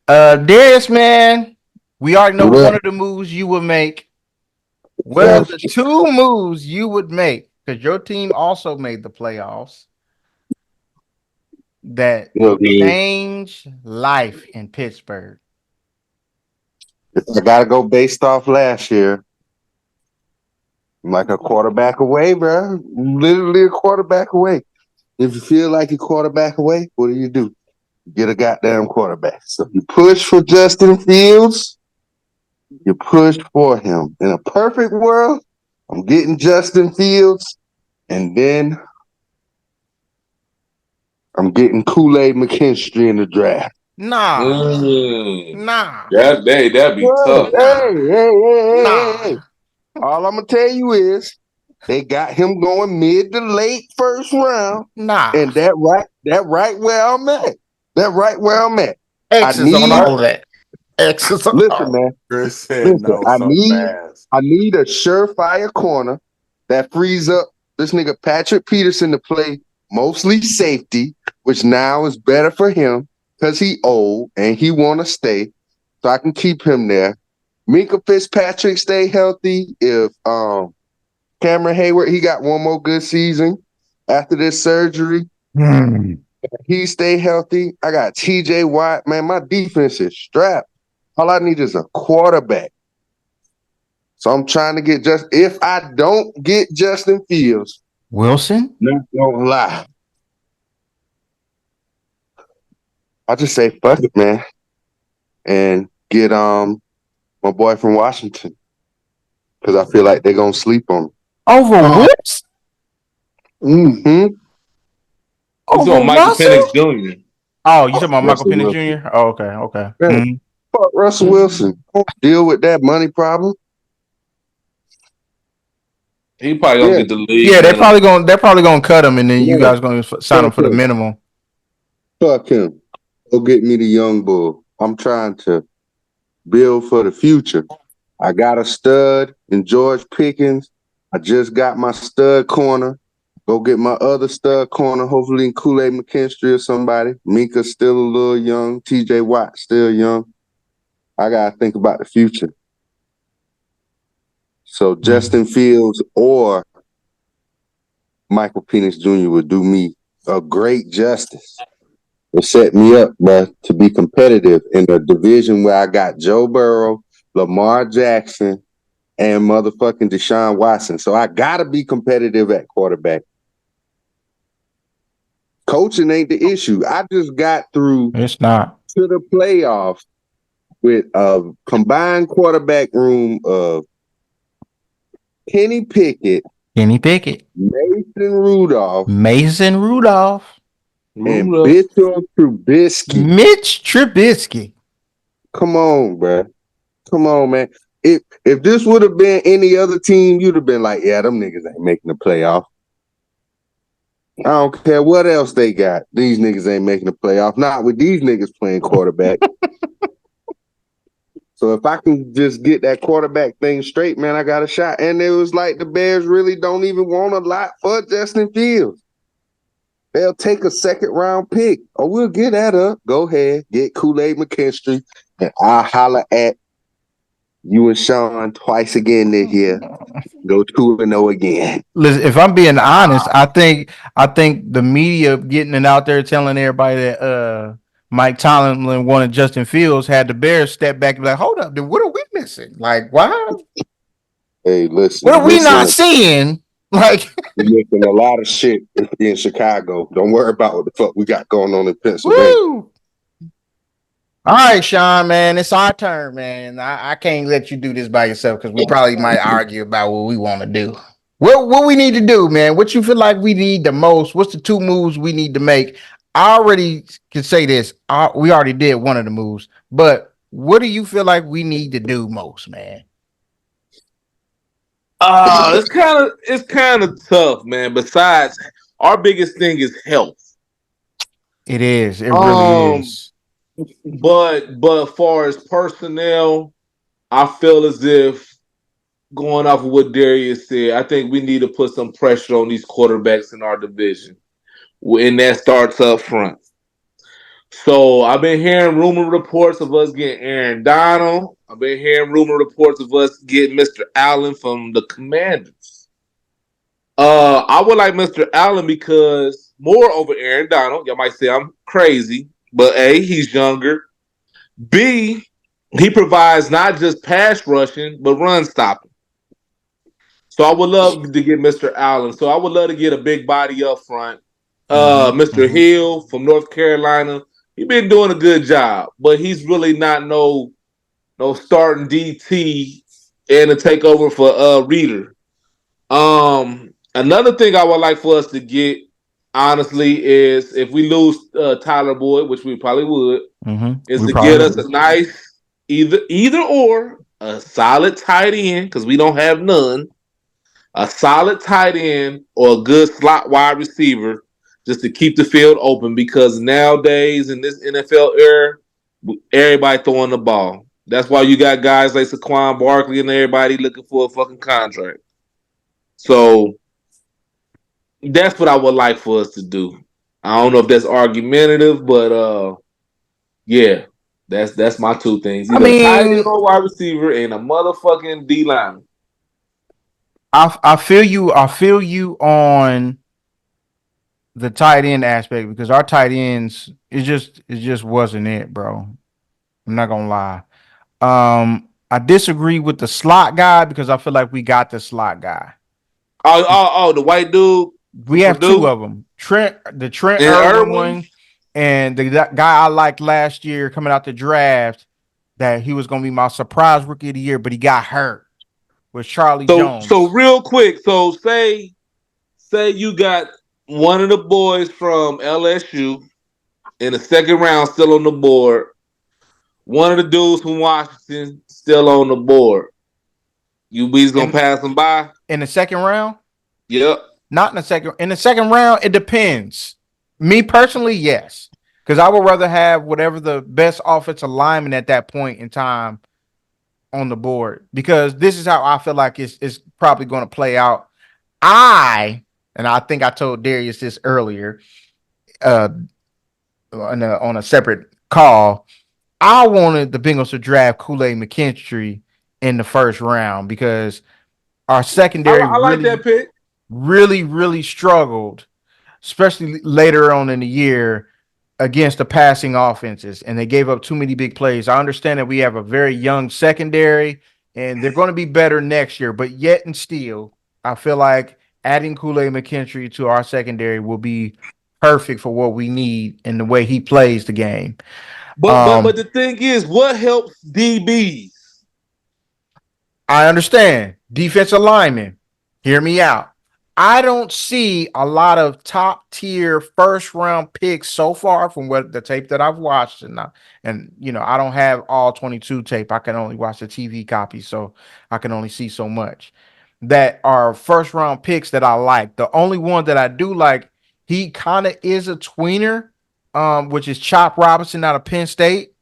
Darius, man, we already know one What? of the moves you would make. What are Yeah. the two moves you would make? Because your team also made the playoffs that Look, man, change life in Pittsburgh. if I gotta go based off last year, I'm like a quarterback away, bro. Literally a quarterback away. If you feel like you're quarterback away, what do? Get a goddamn quarterback. So you push for Justin Fields, you push for him. In a perfect world, I'm getting Justin Fields, and then I'm getting Kool-Aid McKinstry in the draft. Nah, Mm. nah, That'd be Well, tough. nah, hey. nah, All I'm gonna tell you is they got him going mid to late first round, nah. and that right where I'm at. That right where I'm at. I X's on need all of that. X's on listen, all. man. Chris said Listen, no so fast. I need a surefire corner that frees up this nigga Patrick Peterson to play mostly safety, which now is better for him because he old and he want to stay, so I can keep him there. Minka Fitzpatrick stay healthy. If Cameron Hayward, he got one more good season after this surgery. Hmm. He stay healthy. I got TJ Watt. Man, my defense is strapped. All I need is a quarterback. So I'm trying to get if I don't get Justin Fields, Wilson? not gonna lie. I just say fuck it, man. And get my boy from Washington. Because I feel like they're gonna sleep on him. Over Wilson? Hmm? He's Over on Michael Russell? Penix Jr. Oh, you talking about Michael Russell Penix Wilson. Jr.? Oh, okay. Man, Mhm. fuck Russell Wilson. Don't deal with that money problem. He probably gonna Yeah, get the league Yeah, minimum. they're probably gonna cut him, and then you no. guys gonna sign him Fuck for the him. minimum. Fuck him. Go get me the young bull. I'm trying to build for the future. I got a stud in George Pickens. I just got my stud corner. Go get my other stud corner, hopefully in Kool-Aid McKinstry or somebody. Minka's still a little young. TJ Watt still young. I got to think about the future. So Justin Fields or Michael Penix Jr. would do me a great justice. Will set me up, but to be competitive in a division where I got Joe Burrow, Lamar Jackson, and motherfucking Deshaun Watson. So I gotta be competitive at quarterback. Coaching ain't the issue. I just got through It's not. to the playoffs with a combined quarterback room of Kenny Pickett, Kenny Pickett, Mason Rudolph, Mason Rudolph, and Rudolph. Mitchell Trubisky. Mitch Trubisky. Come on, bro. Come on, man. If this would have been any other team, you'd have been like, yeah, them niggas ain't making the playoff. I don't care what else they got. These niggas ain't making the playoff. Not with these niggas playing quarterback. So if I can just get that quarterback thing straight, man, I got a shot. And it was like the Bears really don't even want a lot for Justin Fields. They'll take a second round pick. Or we'll get that up. Go ahead. Get Kool-Aid McKinstry. And I'll holler at you and Sean twice again this year. Go 2-0 again. Listen, if I'm being honest, I think the media getting it out there telling everybody that Mike Tomlin wanted Justin Fields had the Bears step back and be like, hold up, then what are we missing? Like, why? Hey, listen. What are we not seeing? Like, we're missing a lot of shit in Chicago. Don't worry about what the fuck we got going on in Pennsylvania. woo! All right, Sean, man, it's our turn, man. I can't let you do this by yourself because we probably might argue about what we want to do. What we need to do, man? What you feel like we need the most? What's the 2 moves we need to make? I already can say this. We already did one of the moves, but what do you feel like we need to do most, man? It's kind of tough, man. Besides, our biggest thing is health. It is. It really is. But as far as personnel, I feel as if going off of what Darius said, I think we need to put some pressure on these quarterbacks in our division, and that starts up front. So I've been hearing rumor reports of us getting Aaron Donald. I've been hearing rumor reports of us getting Mr. Allen from the Commanders. I would like Mr. Allen because more over Aaron Donald. Y'all might say I'm crazy, but A, he's younger. B, he provides not just pass rushing, but run stopping. So I would love to get Mr. Allen. So I would love to get a big body up front. Mr. Hill from North Carolina, he's been doing a good job, but he's really not no starting DT and to take over for Reader. Another thing I would like for us to get, honestly, is if we lose Tyler Boyd, which we probably would, is We to probably get us would. a nice either or a solid tight end because we don't have none. A solid tight end or a good slot wide receiver just to keep the field open because nowadays in this NFL era, everybody throwing the ball. That's why you got guys like Saquon Barkley and everybody looking for a fucking contract. So that's what I would like for us to do. I don't know if that's argumentative, but yeah, that's my 2 things. I Either a tight end mean, or wide receiver and a motherfucking D line. I feel you. I feel you on the tight end aspect because our tight ends it just wasn't it, bro. I'm not gonna lie. I disagree with the slot guy because I feel like we got the slot guy. Oh, the white dude We from have 2 Purdue of them. Trent and Irwin Irwin. one, and the guy I liked last year coming out the draft that he was gonna be my surprise rookie of the year, but he got hurt. Was Charlie So Jones. real quick, so say you got one of the boys from LSU in the second round still on the board, one of the dudes from Washington still on the board. You bees gonna In pass them by? in the second round? Yep. Not in the second. In the second round, it depends. Me personally, yes, because I would rather have whatever the best offensive lineman at that point in time on the board. Because this is how I feel like it's probably going to play out. I think I told Darius this earlier, uh, on a separate call. I wanted the Bengals to draft Kool-Aid McKinstry in the first round because our secondary I like that pick. really struggled, especially later on in the year against the passing offenses, and they gave up too many big plays. I understand that we have a very young secondary, and they're going to be better next year, but yet and still, I feel like adding Kool-Aid McKinstry to our secondary will be perfect for what we need and the way he plays the game. But the thing is, what helps DBs? I understand. Defensive linemen, hear me out. I don't see a lot of top tier first round picks so far from what the tape that I've watched, and I don't have all 22 tape. I can only watch the TV copy, so I can only see so much that are first round picks that I like. The only one that I do like He kind of is a tweener, which is Chop Robinson out of Penn State.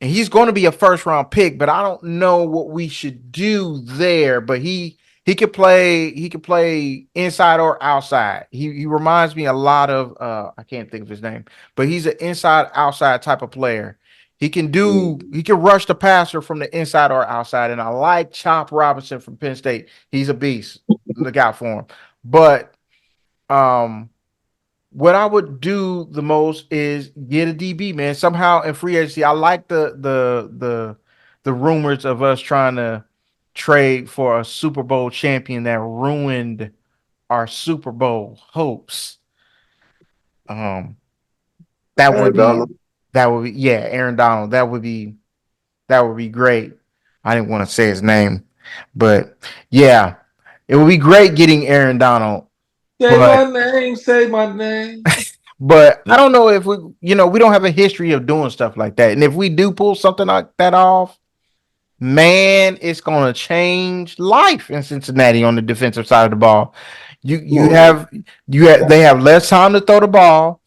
And he's going to be a first round pick, but I don't know what we should do there. But he could play inside or outside. He reminds me a lot of I can't think of his name, but he's an inside outside type of player. He can rush the passer from the inside or outside. And I like Chop Robinson from Penn State. He's a beast. Look out for him. But um what I would do the most is get a DB, man. Somehow in free agency, I like the rumors of us trying to trade for a Super Bowl champion that ruined our Super Bowl hopes. Um, that would Aaron be Donald. yeah, Aaron Donald. That would be great. I didn't want to say his name, but yeah, it would be great getting Aaron Donald. Say But my name, say my name. But I don't know if we don't have a history of doing stuff like that. And if we do pull something like that off, man, it's going to change life in Cincinnati on the defensive side of the ball. They have less time to throw the ball.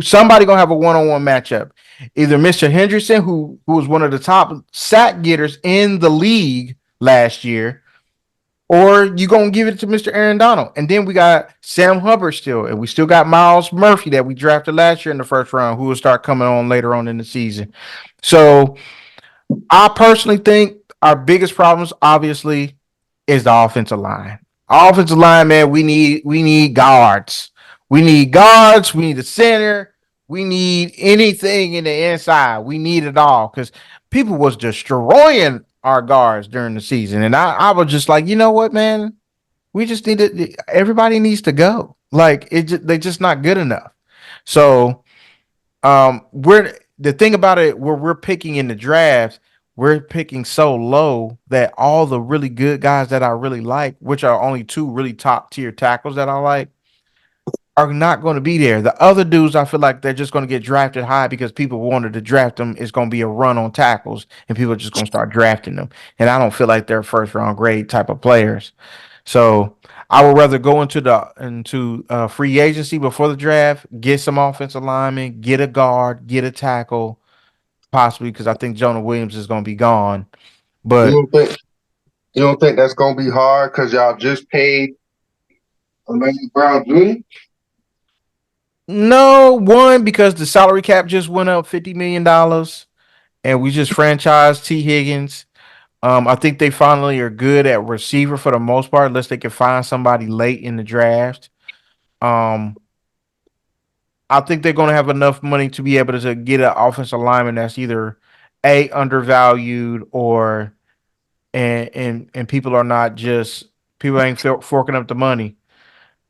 Somebody going to have a one-on-one matchup. Either Mr. Hendrickson, who was one of the top sack getters in the league last year, or you gonna give it to Mr. Aaron Donald. And then we got Sam Hubbard still, and we still got Miles Murphy that we drafted last year in the first round, who will start coming on later on in the season. So I personally think our biggest problems, obviously, is the offensive line. Offensive line, man, we need guards. We need guards. We need a center. We need anything in the inside. We need it all because people was destroying our guards during the season, and I was just like, you know what, man, we just need it. Everybody needs to go. Like they're just not good enough. So we're the thing about it where we're picking in the drafts, we're picking so low that all the really good guys that I really like, which are only two really top tier tackles that I like, are not going to be there. The other dudes, I feel like they're just going to get drafted high because people wanted to draft them. It's going to be a run on tackles, and people are just going to start drafting them. And I don't feel like they're first round grade type of players. So I would rather go into free agency before the draft, get some offensive linemen, get a guard, get a tackle, possibly because I think Jonah Williams is going to be gone. You But don't think you don't think that's gonna be hard because y'all just paid Emmanuel Brown Jr.? no, one because the salary cap just went up $50 million, and we just franchised T Higgins. I think they finally are good at receiver for the most part, unless they can find somebody late in the draft. Um, I think they're going to have enough money to be able to get an offensive lineman that's either undervalued or and people are not just people ain't forking up the money.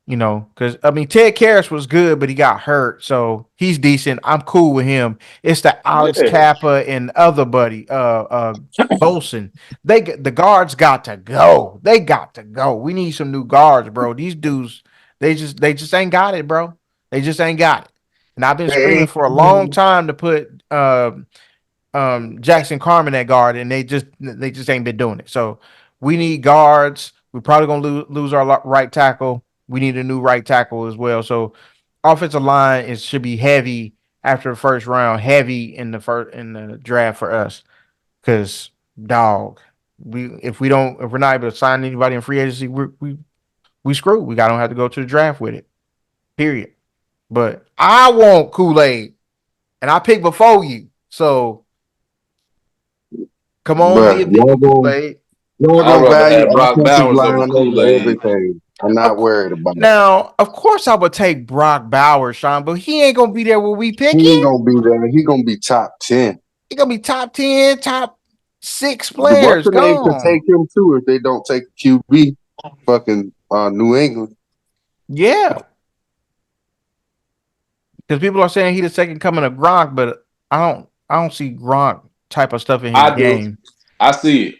Because I mean, Ted Karras was good, but he got hurt, so he's decent. I'm cool with him. It's the Alex Yeah. Kappa and other buddy, Bolson. The guards got to go. They got to go. We need some new guards, bro. These dudes, they just ain't got it, bro. They just ain't got it. And I've been screaming Hey, for a long time to put Jackson Carman at guard, and they just ain't been doing it. So we need guards. We're probably gonna lose our right tackle. We need a new right tackle as well. So offensive line should be heavy after the first round, heavy in the draft for us. Because dog, if we're not able to sign anybody in free agency, we screwed. We don't have to go to the draft with it. Period. But I want Kool-Aid, and I picked before you. So come on, be but a big Kool-Aid. y'all I'd gonna rather value have Brock offensive Bowers over line Kool over Aid. everything. I'm not worried about it. Now, of course, I would take Brock Bowers, Sean, but he ain't gonna be there when we pick He ain't him. gonna be there. He gonna be top 10. He gonna be top 10, top six What's players. the name could Gone. take him too if they don't take QB? Fucking New England. Yeah, because people are saying he the second coming of Gronk, but I don't see Gronk type of stuff in his I do. game. I see it.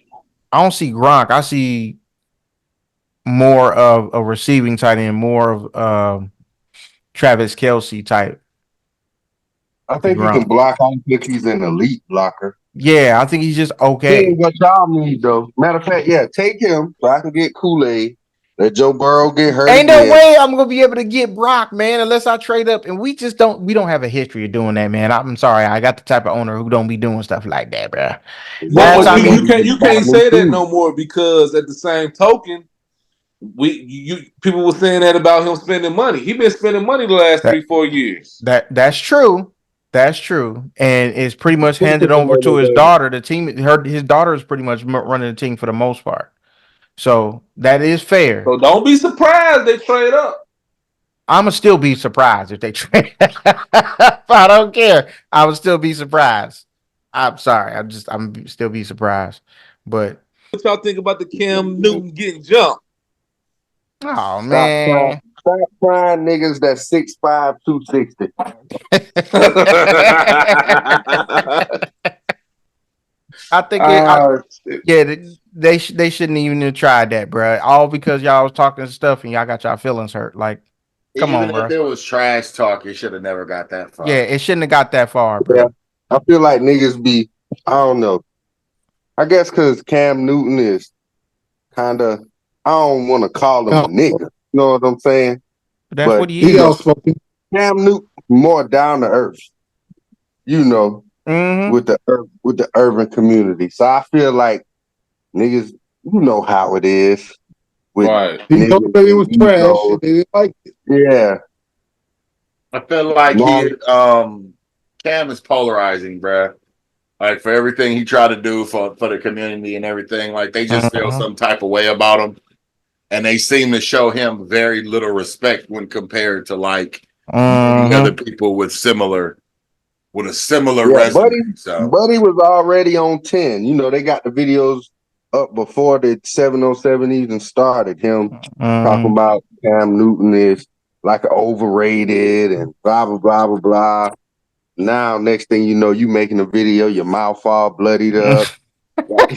I don't see Gronk. I see more of a receiving tight end, more of Travis Kelsey type I to think he can Gronk. block. I don't think he's an elite blocker. Yeah, I think he's just He ain't okay. what y'all need though. Matter of fact, yeah, take him so I can get Kool-Aid Let Joe Burrow get hurt Ain't no again. way I'm gonna be able to get Brock, man, unless I trade up. And we don't have a history of doing that, man. I'm sorry. I got the type of owner who don't be doing stuff like that, bro. But Last but time you he can't you can't say that no more because at the same token, people were saying that about him spending money. He been spending money the last that 3-4 years. that's true. That's true. And it's pretty much handed over to his daughter. The team his daughter is pretty much running the team for the most part. So that is fair. So don't be surprised they trade up. I'ma still be surprised if they trade. I don't care. I would still be surprised. I'm sorry. I'm still be surprised. But What y'all think about the Cam Newton getting jumped? oh Stop trying, man. stop trying niggas that's 6'5", 260. I think Shit. yeah, they shouldn't even have tried that, bro. All because y'all was talking stuff and y'all got y'all feelings hurt. Like, come Even on, if bro. there was trash talk, it should have never got that Yeah, far. it shouldn't have got that far, Yeah. bro. I feel like niggas be, I don't know. I guess because Cam Newton is kind of, I don't want to call him a nigga. You know what I'm saying? But that's But what he He is. outspoken. Cam Newton more down to earth, you know, Mm-hmm. with the urban community. So I feel like niggas, you know how it is with Right. He told niggas them it and was trash egos. and they didn't like it. Yeah. I feel like Long, Cam is polarizing, bruh. Like for everything he tried to do for the community and everything, like they just feel Mm-hmm. some type of way about him, and they seem to show him very little respect when compared to like many other Mm-hmm. people with a similar yeah, resume. So Buddy was already on 10. You know, they got the videos up before the 707 even started. Him talking Mm-hmm. about Cam Newton is like overrated and blah blah blah blah blah. Now, next thing you know, you making a video, your mouth all bloodied up. Got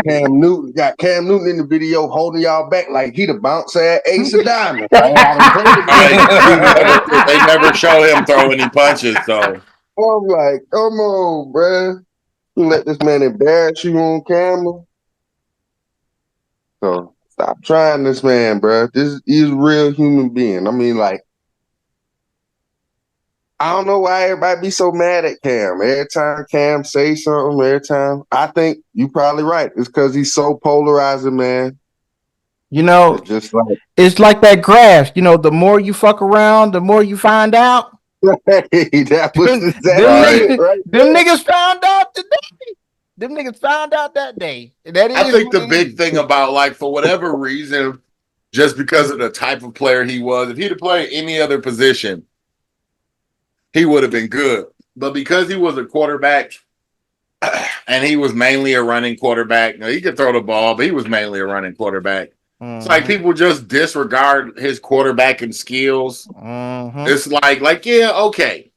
Cam Newton. Got Cam Newton in the video holding y'all back like he the bounce ass ace of diamonds. I done heard it like before. they never show him throw any punches. So I'm like, come on, bruh. You let this man embarrass you on camera. So stop trying this man, bruh. This is a real human being. I mean, like, I don't know why everybody be so mad at Cam. Every time Cam say something, every time. I think you probably right. It's because he's so polarizing, man. You know, It's just like it's like that grass. You know, the more you fuck around, the more you find out. that was Them exactly right. it right them there. niggas found out today. Them niggas found out that day. That I is think what the it big thing is. about like for whatever reason, just because of the type of player he was, if he'd have played any other position, he would have been good. But because he was a quarterback and he was mainly a running quarterback, he could throw the ball, but he was mainly a running quarterback. It's like Mm-hmm. people just disregard his quarterbacking skills. Mm-hmm. It's like, yeah, okay.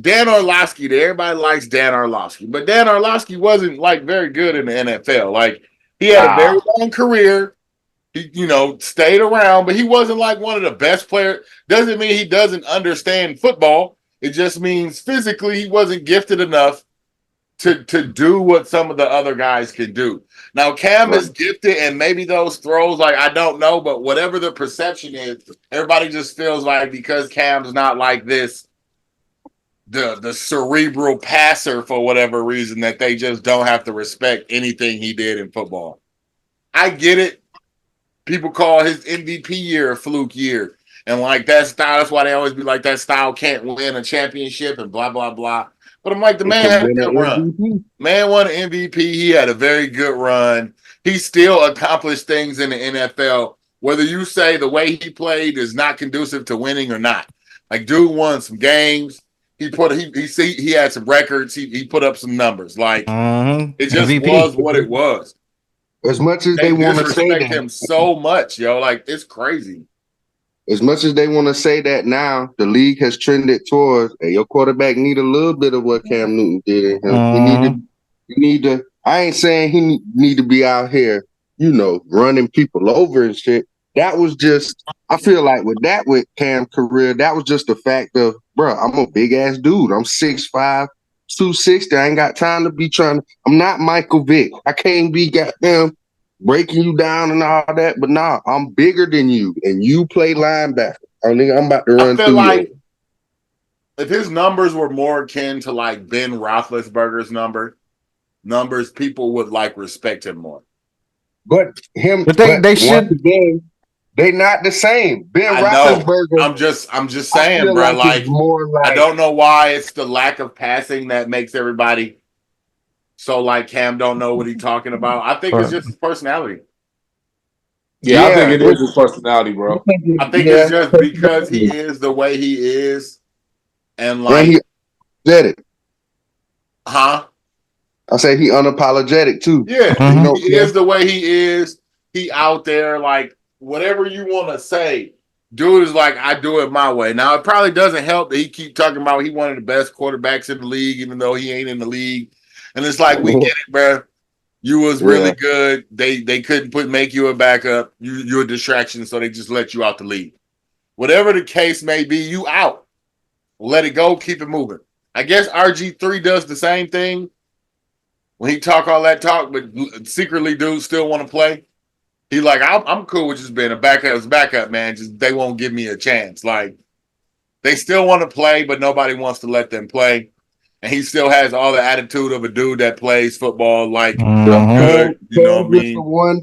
Dan Orlovsky, everybody likes Dan Orlovsky, but Dan Orlovsky wasn't like very good in the NFL. Like he had a very Nah. long career. He, stayed around, but he wasn't like one of the best players. Doesn't mean he doesn't understand football. It just means physically he wasn't gifted enough to do what some of the other guys can do. Now Cam Right. is gifted, and maybe those throws, like I don't know, but whatever the perception is, everybody just feels like because Cam's not like this, the cerebral passer for whatever reason, that they just don't have to respect anything he did in football. I get it. People call his MVP year a fluke year. And like that style, that's why they always be like that style can't win a championship and blah, blah, blah. But I'm like, the It man could had a win good run. an MVP. Man won an MVP. He had a very good run. He still accomplished things in the NFL. Whether you say the way he played is not conducive to winning or not. Like, dude won some games. He had some records. He put up some numbers. Like, Mm-hmm. it just MVP. was what it was. As much as They they want to say disrespect that, him so much, yo. Like, it's crazy. as much as they want to say that now, the league has trended towards, hey, your quarterback need a little bit of what Cam Newton did in him. Mm-hmm. He need to. I ain't saying he need to be out here, running people over and shit. That was just. I feel like with Cam's career, that was just the fact of, bro, I'm a big ass dude. I'm 6'5", 260. I ain't got time to be trying. I'm not Michael Vick. I can't be goddamn breaking you down and all that. But nah, I'm bigger than you, and you play linebacker. I'm about to I run feel through you. like if his numbers were more akin to like Ben Roethlisberger's numbers, people would like respect him more. But They once should. again, they not the same. Ben I know. Roethlisberger, I'm just I saying, feel bro. like it's Like, more I like don't know why it's the lack of passing that makes everybody so like Cam don't know what he's talking about. I think it's just his personality. Yeah, I think yeah, it is his personality, bro. I think it's yeah, just because he is the way he is, and and he like, apologetic. huh? I say he unapologetic too. Yeah, You Mhm. know, he is the way he is. He out there like whatever you want to say. Dude is like, I do it my way. Now it probably doesn't help that he keep talking about he one of the best quarterbacks in the league, even though he ain't in the league. And it's like we get it, bro. You was really yeah. good. They couldn't make you a backup. You're a distraction, so they just let you out the league. Whatever the case may be, you out. Let it go. Keep it moving. I guess RG3 does the same thing when he talk all that talk, but secretly dudes still want to play. He like, I'm cool with just being a backup, man. Just they won't give me a chance. Like they still want to play, but nobody wants to let them play. And he still has all the attitude of a dude that plays football like good. You know what I Cam's just the mean? one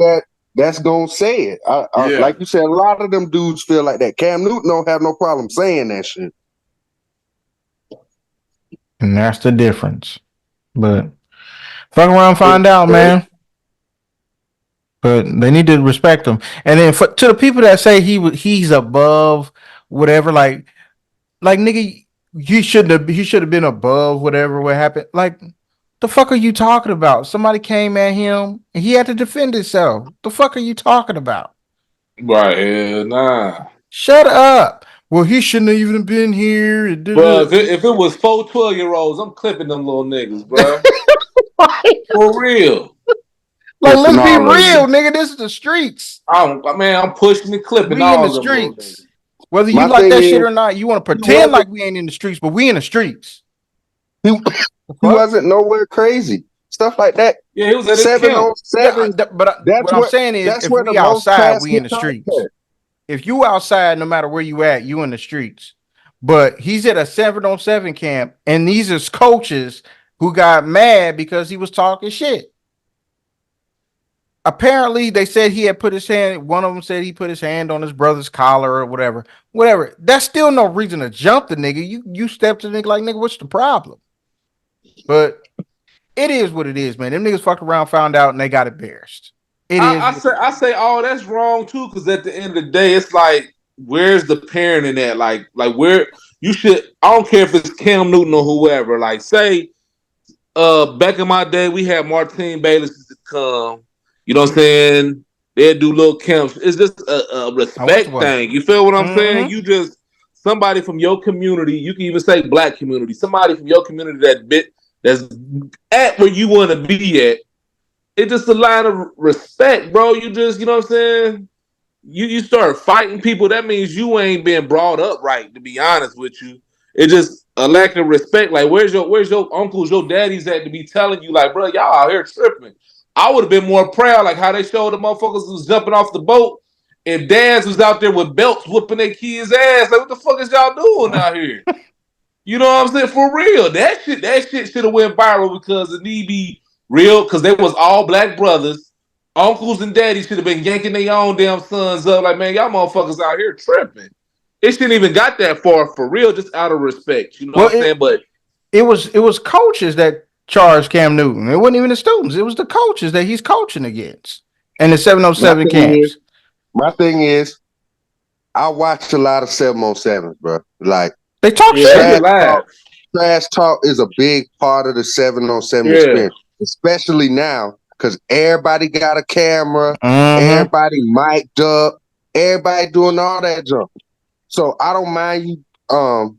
that's gonna say it. Yeah. Like you said, a lot of them dudes feel like that. Cam Newton don't have no problem saying that shit. And that's the difference. But fuck around, find out, man. But they need to respect him. And then to the people that say he's above whatever, like nigga, he should have been above whatever what happened. Like the fuck are you talking about? Somebody came at him and he had to defend himself. The fuck are you talking about? Right, hell nah. Shut up. Well, he shouldn't have even been here. Bro, if it was 4 12-year-olds, I'm clipping them little niggas, bro. For real. Like, Clipping let's be all of real, you. nigga. This is the streets. I'm pushing and clipping We in the all them little streets. niggas. Whether you My like thing that shit is, or not, you want to he pretend wasn't like we ain't in the streets, but we in the streets. he, The he fuck? wasn't nowhere crazy. Stuff like that. Yeah, he was at his 7 on camp. Yeah, 7. but what I'm saying is, That's if where the we most outside, pass we in get the attempts streets. at. If you outside, no matter where you at, you in the streets. But he's at a 7-on-7 camp, and these are coaches who got mad because he was talking shit. Apparently, they said he had put his hand. One of them said he put his hand on his brother's collar or whatever. Whatever. That's still no reason to jump the nigga. You step to the nigga like, nigga, what's the problem? But it is what it is, man. Them niggas fucked around, found out, and they got embarrassed. It is. I say, oh, that's wrong too, because at the end of the day, it's like, where's the parent in that? Like where you should. I don't care if it's Cam Newton or whoever. Like, say, back in my day, we had Martine Bayless to come. You know what I'm saying? They'd do little camps. It's just a I went to respect one. thing. You feel what I'm saying? Mm-hmm. You just somebody from your community. You can even say black community. Somebody from your community that's at where you want to be at. It's just a line of respect, bro. You know what I'm saying? You start fighting people, that means you ain't been brought up right, to be honest with you. It's just a lack of respect. Like, where's your uncles, your daddies at to be telling you, like, bro, y'all out here tripping. I would have been more proud, like how they showed the motherfuckers who was jumping off the boat. If dads was out there with belts whooping their kids' ass, like, what the fuck is y'all doing out here? You know what I'm saying? For real. That shit should have went viral because it need be real, because they was all black brothers. Uncles and daddies should have been yanking their own damn sons up. Like, man, y'all motherfuckers out here tripping. It shouldn't even got that far, for real, just out of respect. You know Well, what I'm saying? But it was coaches that charged Cam Newton. It wasn't even the students. It was the coaches that he's coaching against and the My 7-on-7 thing is, camps. my thing is, I watch a lot of 7-on-7s, bro. Like They talk yeah, they shit. get trash live. talk, trash talk is a big part of the 7-on-7 Yeah. experience, especially now because everybody got a camera, Mm-hmm. everybody mic'd up, everybody doing all that junk. So I don't mind you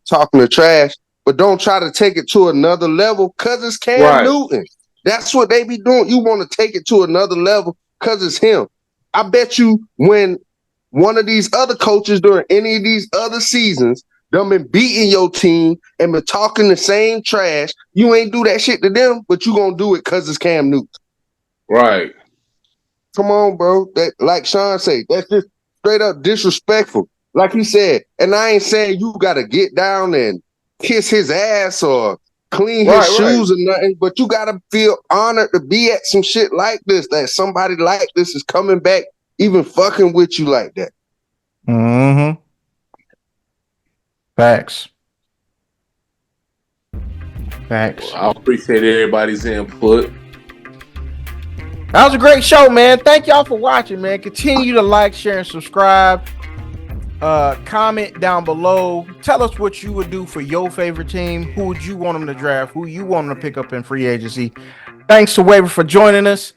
talking to trash, but don't try to take it to another level because it's Cam Right. Newton. That's what they be doing. You want to take it to another level because it's him. I bet you when one of these other coaches during any of these other seasons them been beating your team and been talking the same trash, you ain't do that shit to them, but you gonna do it because it's Cam Newton. Right. Come on, bro. That, like Sean said, that's just straight up disrespectful. Like he said, and I ain't saying you gotta get down and kiss his ass or clean his Right. shoes or nothing, but you gotta feel honored to be at some shit like this, that somebody like this is coming back, even fucking with you like that. Mm-hmm. Facts. Facts. I appreciate everybody's input. That was a great show, man. Thank y'all for watching, man. Continue to like, share, and subscribe. Comment down below. Tell us what you would do for your favorite team. Who would you want them to draft? Who you want them to pick up in free agency? Thanks to Waver for joining us.